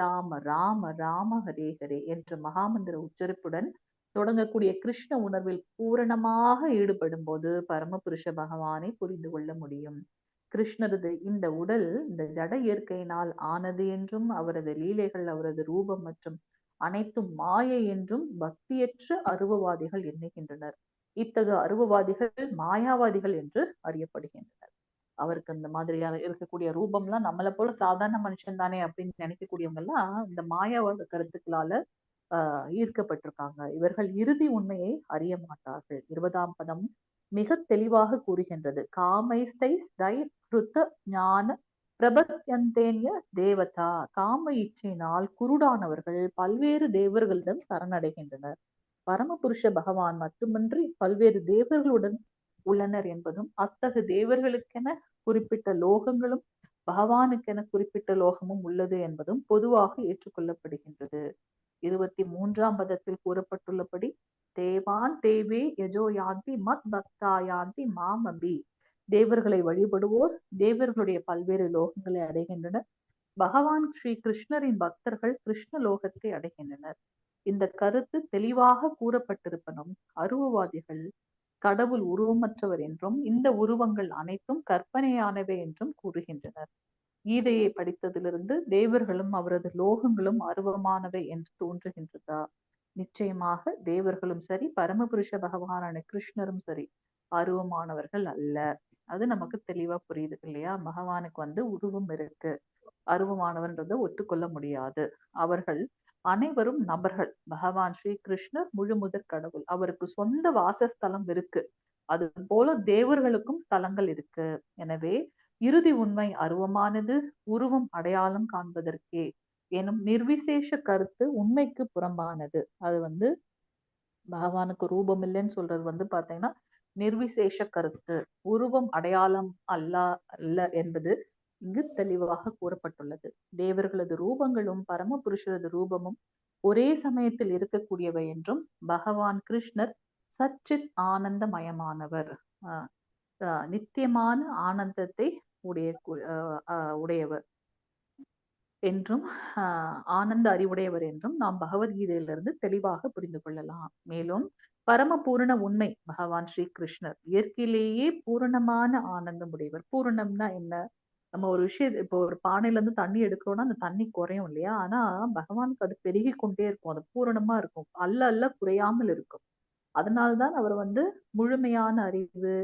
ராம ராம ஹரே ஹரே என்ற மகாமந்திர உச்சரிப்புடன் தொடங்கக்கூடிய கிருஷ்ண உணர்வில் பூரணமாக ஈடுபடும் போது பரமபுருஷ பகவானை புரிந்து கொள்ள முடியும். கிருஷ்ணரது இந்த உடல் இந்த ஜட இயற்கையினால் ஆனது என்றும் அவரது லீலைகள் அவரது ரூபம் மற்றும் அனைத்தும் மாயை என்றும் பக்தியற்ற அருவவாதிகள் எண்ணுகின்றனர். இத்தகு அருவவாதிகள் மாயாவாதிகள் என்று அறியப்படுகின்றனர். அவருக்கு இந்த மாதிரியான இருக்கக்கூடிய ரூபம்லாம் நம்மளை போல சாதாரண மனுஷன் தானே அப்படின்னு நினைக்கக்கூடியவங்க எல்லாம் இந்த மாயாவாத கருத்துக்களால ஈர்க்கப்பட்டிருக்காங்க. இவர்கள் இறுதி உண்மையை அறிய மாட்டார்கள். 20ஆம் பதம் மிக தெளிவாக கூறுகின்றது. காமைஸ்தை ஞான பிரபத்யந்தேன்ய தேவதா. காம இச்சையினால் குருடானவர்கள் பல்வேறு தேவர்களிடம் சரணடைகின்றனர். பரமபுருஷ பகவான் மட்டுமின்றி பல்வேறு தேவர்களுடன் உள்ளனர் என்பதும் அத்தகு தேவர்களுக்கென குறிப்பிட்ட லோகங்களும் பகவானுக்கென குறிப்பிட்ட லோகமும் உள்ளது என்பதும் பொதுவாக ஏற்றுக்கொள்ளப்படுகின்றது. 23ஆம் பதத்தில் கூறப்பட்டுள்ளபடி தேவான் தேவே யஜோ யாந்தி மத் பக்தா யாந்தி மாமபி. தேவர்களை வழிபடுவோர் தேவர்களுடைய பல்வேறு லோகங்களை அடைகின்றனர். பகவான் ஸ்ரீ கிருஷ்ணரின் பக்தர்கள் கிருஷ்ண லோகத்தை அடைகின்றனர். இந்த கருத்து தெளிவாக கூறப்பட்டிருப்பனும் அருவவாதிகள் கடவுள் உருவமற்றவர் என்றும் இந்த உருவங்கள் அனைத்தும் கற்பனையானவை என்றும் கூறுகின்றனர். கீதையை படித்ததிலிருந்து தேவர்களும் அவரது லோகங்களும் அருவமானவை என்று தோன்றுகின்றதா? நிச்சயமாக தேவர்களும் சரி, பரமபுருஷ பகவானான கிருஷ்ணரும் சரி அருவமானவர்கள் அல்ல. அது நமக்கு தெளிவா புரியுது இல்லையா? பகவானுக்கு உருவம் இருக்கு, அருவமானவன்றதை ஒத்துக்கொள்ள முடியாது. அவர்கள் அனைவரும் நபர்கள். பகவான் ஸ்ரீ கிருஷ்ணர் முழுமுதற் கடவுள், அவருக்கு சொந்த வாசஸ்தலம் இருக்கு. அது போல தேவர்களுக்கும் ஸ்தலங்கள் இருக்கு. எனவே இறுதி உண்மை அருவமானது, உருவம் அடையாளம் காண்பதற்கே எனும் நிர்விசேஷ கருத்து உண்மைக்கு புறம்பானது. அது பகவானுக்கு ரூபம் இல்லைன்னு சொல்றது பாத்தீங்கன்னா நிர்விசேஷ கருத்து. உருவம் அடையாளம் அல்ல என்பது இங்கு தெளிவாக கூறப்பட்டுள்ளது. தேவர்களது ரூபங்களும் பரமபுருஷரது ரூபமும் ஒரே சமயத்தில் இருக்கக்கூடியவை என்றும், பகவான் கிருஷ்ணர் சச்சித் ஆனந்தமயமானவர், நித்தியமான ஆனந்தத்தை உடையவர் என்றும், ஆனந்த அறிவுடையவர் என்றும் நாம் பகவத்கீதையிலிருந்து தெளிவாக புரிந்து கொள்ளலாம். மேலும் பரம பூரண உண்மை பகவான் ஸ்ரீ கிருஷ்ணர் இயற்கையிலேயே பூரணமான ஆனந்தம் உடையவர். பூரணம்னா என்ன? நம்ம ஒரு விஷயம், இப்போ ஒரு பானையில இருந்து தண்ணி எடுக்கிறோம்னா அந்த தண்ணி குறையும் இல்லையா? ஆனா பகவானுக்கு அது பெருகி கொண்டே இருக்கும், அது பூரணமா இருக்கும், அல்ல குறையாமல் இருக்கும். அதனால்தான் அவர் முழுமையான அறிவு,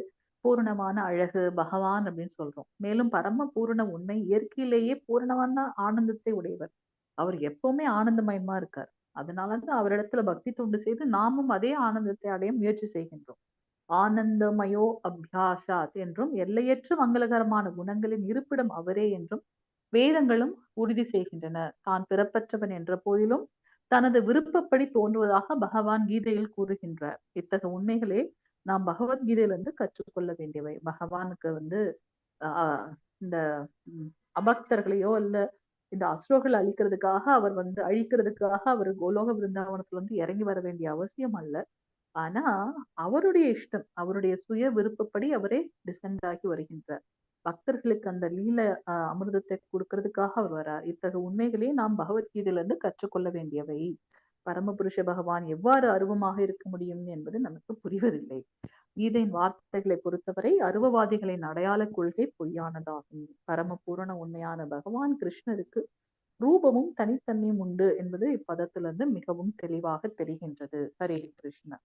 பூரணமான அழகு பகவான் அப்படின்னு சொல்றோம். மேலும் பரம பூரண உண்மை இயற்கையிலேயே பூரணமான ஆனந்தத்தை உடையவர். அவர் எப்பவுமே ஆனந்தமயமா இருக்கார். அதனாலதான் அவரிடத்துல பக்தி தொண்டு செய்து நாமும் அதே ஆனந்தத்தை அடைய முயற்சி செய்கின்றோம். ஆனந்தமயோ அபியாசாத் என்றும், எல்லையற்ற மங்களகரமான குணங்களின் இருப்பிடம் அவரே என்றும் வேதங்களும் உறுதி செய்கின்றன. தான் பிறப்பற்றவன் என்ற போதிலும் தனது விருப்பப்படி தோன்றுவதாக பகவான் கீதையில் கூறுகின்றார். இத்தகைய உண்மைகளே நாம் பகவத்கீதையிலிருந்து கற்றுக்கொள்ள வேண்டியவை. பகவானுக்கு ஆஹ் இந்த அபக்தர்களையோ இல்ல இந்த அசுரர்கள் அழிக்கிறதுக்காக அவர் கோலோக விருந்தாவனத்துல இறங்கி வர வேண்டிய அவசியம் அல்ல. ஆனா அவருடைய இஷ்டம், அவருடைய சுய விருப்பப்படி அவரே டிசென்ட் ஆகி வருகின்றார். பக்தர்களுக்கு அந்த லீல அமிர்தத்தை கொடுக்கறதுக்காக அவர் வரார். இத்தகைய உண்மைகளே நாம் பகவத்கீதையிலிருந்து கற்றுக்கொள்ள வேண்டியவை. பரமபுருஷ பகவான் எவ்வாறு அருவமாக இருக்க முடியும் என்பது நமக்கு புரிவதில்லை. கீதையின் வார்த்தைகளை பொறுத்தவரை அருவவாதிகளின் அடையாள கொள்கை பொய்யானதாகும். பரம பூரண உண்மையான பகவான் கிருஷ்ணருக்கு ரூபமும் தனித்தன்மையும் உண்டு என்பது இப்பதத்திலிருந்து மிகவும் தெளிவாக தெரிகின்றது. ஹரே கிருஷ்ணா.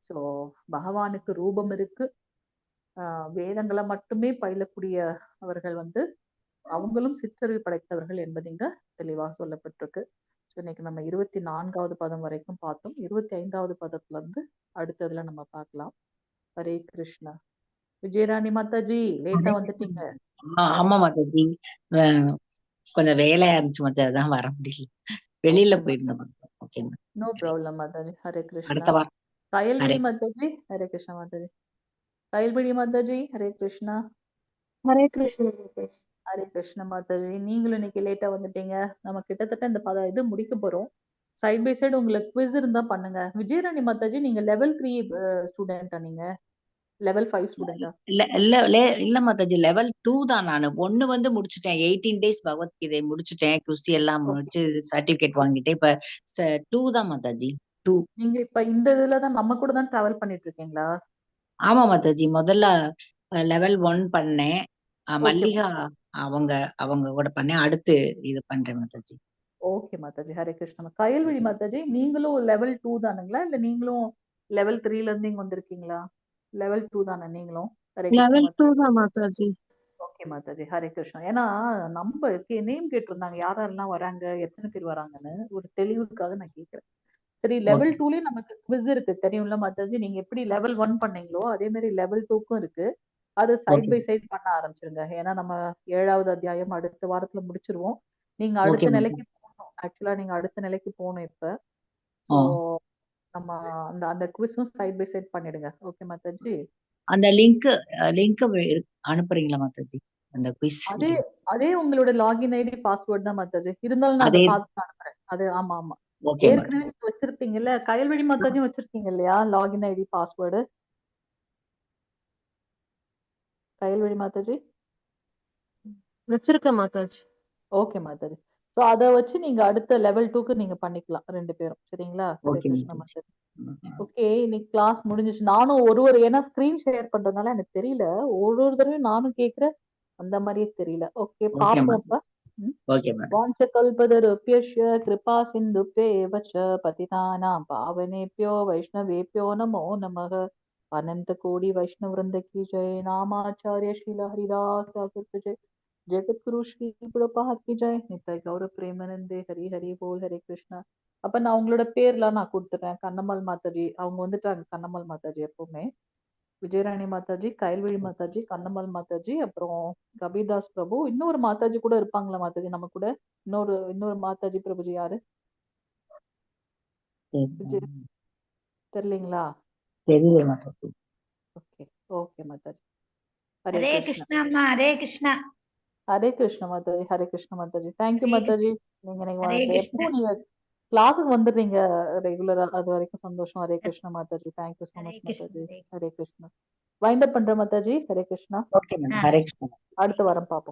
சோ பகவானுக்கு ரூபம் இருக்கு. வேதங்களை மட்டுமே பயிலக்கூடிய அவர்கள் அவங்களும் சிற்றறிவு படைத்தவர்கள் என்பது இங்க தெளிவாக சொல்லப்பட்டிருக்கு. இன்னைக்கு நம்ம 24வது பதம் வரைக்கும் பார்த்தோம். 25வது பதத்துல அடுத்ததுல நம்ம பார்க்கலாம். ஹரே கிருஷ்ணா. விஜயராணி மாதாஜி லேட்டா வந்துட்டீங்க. ஆமா மாதாஜி, கொஞ்சம் வேலையா இருந்துச்சு மாதாஜி, அதான் வர முடியல, வெளியில போயிருந்தோம். No problem mataji. ஹரே கிருஷ்ணா. அடுத்த வாரம் கயல்விழி மாதாஜி. ஹரே கிருஷ்ணா மாதாஜி. கயல்விழி மாதாஜி. ஹரே கிருஷ்ணா. ஹரே கிருஷ்ணா. ஹரே கிருஷ்ண மாதாஜி. நீங்களும் இன்னைக்கு லேட்டா வந்துட்டீங்க. நம்ம கிட்டத்தட்ட இந்த இது முடிக்க போறோம். சைட் பை சைடு உங்களுக்கு குவிஸ் இருந்தா பண்ணுங்க. விஜயராணி மாதாஜி, நீங்க லெவல் 3 ஸ்டூடெண்டா? நீங்க லெவல் 5 ஸ்டூடெண்டா? இல்ல மாதாஜி, லெவல் 2 தான். நானு 1 முடிச்சுட்டேன். 18 days பகவத்கீதை முடிச்சுட்டேன். குசி எல்லாம் முடிச்சு சர்டிபிகேட் வாங்கிட்டேன். இப்ப 2 தான் மாதாஜி. 2. நீங்க இப்ப இந்த இதுலதான் நம்ம கூட தான் டிராவல் பண்ணிட்டு இருக்கீங்களா? ஆமா மாதாஜி, முதல்ல லெவல் 1 பண்ணேன். மல்லிகா அவங்க கூட பண்ணேன். அடுத்து இது பண்றேன் மாதாஜி. ஓகே மாதாஜி. ஹரே கிருஷ்ணா. கயல்விழி மாதாஜி, நீங்களும் லெவல் 2 தானுங்களா இல்ல நீங்களும் லெவல் 3ல இருந்து இங்க வந்திருக்கீங்களா? லெவல் 2 தானே நீங்களும்? லெவல் 2 தான் மாதாஜி. ஓகே மாதாஜி. ஹரே கிருஷ்ணா. ஏன்னா நம்ம நேம் கேட்டிருந்தாங்க, யாரெல்லாம் வராங்க, எத்தனை பேர் வராங்கன்னு. ஒரு தெளிவுக்காக நான் கேட்கிறேன். சரி, லெவல் 2லயும் நமக்கு குவிஸ் இருக்கு தெரியும்ல மாதாஜி. நீங்க எப்படி லெவல் 1 பண்ணீங்களோ அதே மாதிரி லெவல் 2க்கும் இருக்கு. அது சைட் பை சைட் பண்ண ஆரம்பிச்சிருங்க. ஏன்னா நம்ம 7வது அத்தியாயம் அடுத்த வாரத்துல முடிச்சிருவோம். நீங்க அடுத்த நிலைக்கு போகணும். ஆக்சுவலா நீங்க அடுத்த நிலைக்கு போகணும் இப்ப. சோ நம்ம அந்த குவிஸும் சைட் பை சைட் பண்ணிடுங்க. ஓகே மாதாஜி. அந்த லிங்க் அனுப்புறீங்களா மாதாஜி? அந்த குவிஸ் அதே உங்களோட லாகின் ஐடி பாஸ்வேர்ட் தான் மாதாஜி. இருந்தாலும் நான் அதை பார்த்து அனுப்புறேன். அது ஆமா. ஏற்கனவே நீங்க வச்சிருப்பீங்கல்ல, கயல்விழி மாதாஜியும் வச்சிருக்கீங்க இல்லையா login ID password? Kayalvizhi Mataji? வச்சிருக்கேன் மாதாஜி. ஓகே மாதாஜி. சோ அத வச்சு நீங்க அடுத்த லெவல் 2க்கு நீங்க பண்ணிக்கலாம் 2 பேரும். சரிங்களா? ஹரே ஓகே கிருஷ்ண மாதாஜி. மாதாஜி. ஓகே, இன்னைக்கு கிளாஸ் முடிஞ்சிச்சு. நானும் ஏன்னா ஸ்கிரீன் ஷேர் பண்றதுனால எனக்கு தெரியல. ஒரு தடவையும் நானும் கேக்குறேன், அந்த மாதிரியே தெரியல. ஓகே, ஓகே பாப்போம் இப்ப. மாதாஜி. ஓகே மாதாஜி. வாஞ்சகல்பதருப்யஸ்ய கிருபா சிந்துப்யேவ ச பதிதானாம் பாவனேப்யோ வைஷ்ணவேப்யோ நமோ நமः. अनंत कोटि वैष्णव वृंद की जय. नामाचार्य श्रीला हरिदास ठाकुर की जय. जगत गुरु श्री प्रभुपाद की जय. नित्य गौर प्रेमानंदे हरि हरि बोल. हरे கிருஷ்ணா. அப்ப நான் உங்களோட பேர்லாம் நான் கொடுத்துறேன். கண்ணம்மாள் மாதாஜி அவங்க வந்துட்டாங்க. கண்ணம்மாள் மாதாஜி எப்பவுமே. விஜயராணி மாதாஜி, கயல்விழி மாதாஜி, கண்ணம்மாள் மாதாஜி, அப்புறம் கபீர்தாஸ் பிரபு, இன்னொரு மாதாஜி கூட இருப்பாங்களா மாதாஜி நம்ம கூட? இன்னொரு மாதாஜி பிரபுஜி யாரு? விஜய் தெரியலீங்களா? தெரியல மாதாஜி. Okay okay mataji. ஹரே ஹரே கிருஷ்ணா. கிருஷ்ணா அம்மா, ஹரே கிருஷ்ணா. ஹரே கிருஷ்ண மாதாஜி. ஹரே கிருஷ்ண மாதாஜி. தேங்க்யூ ஹரே மாதாஜி. நீங்க ஹரே நீங்க கிருஷ்ணா. எப்போ நீங்க கிளாஸுக்கு வந்துடுறீங்க ரெகுலரா, அது வரைக்கும் சந்தோஷம். Hare Krishna mataji. Thank you so Hare much Krishna. Mataji. Hare Hare Krishna. Wind up பண்ற மாதாஜி. ஹரே கிருஷ்ணா. Okay madam. ஹரே கிருஷ்ணா. அடுத்த வாரம் பார்ப்போம்.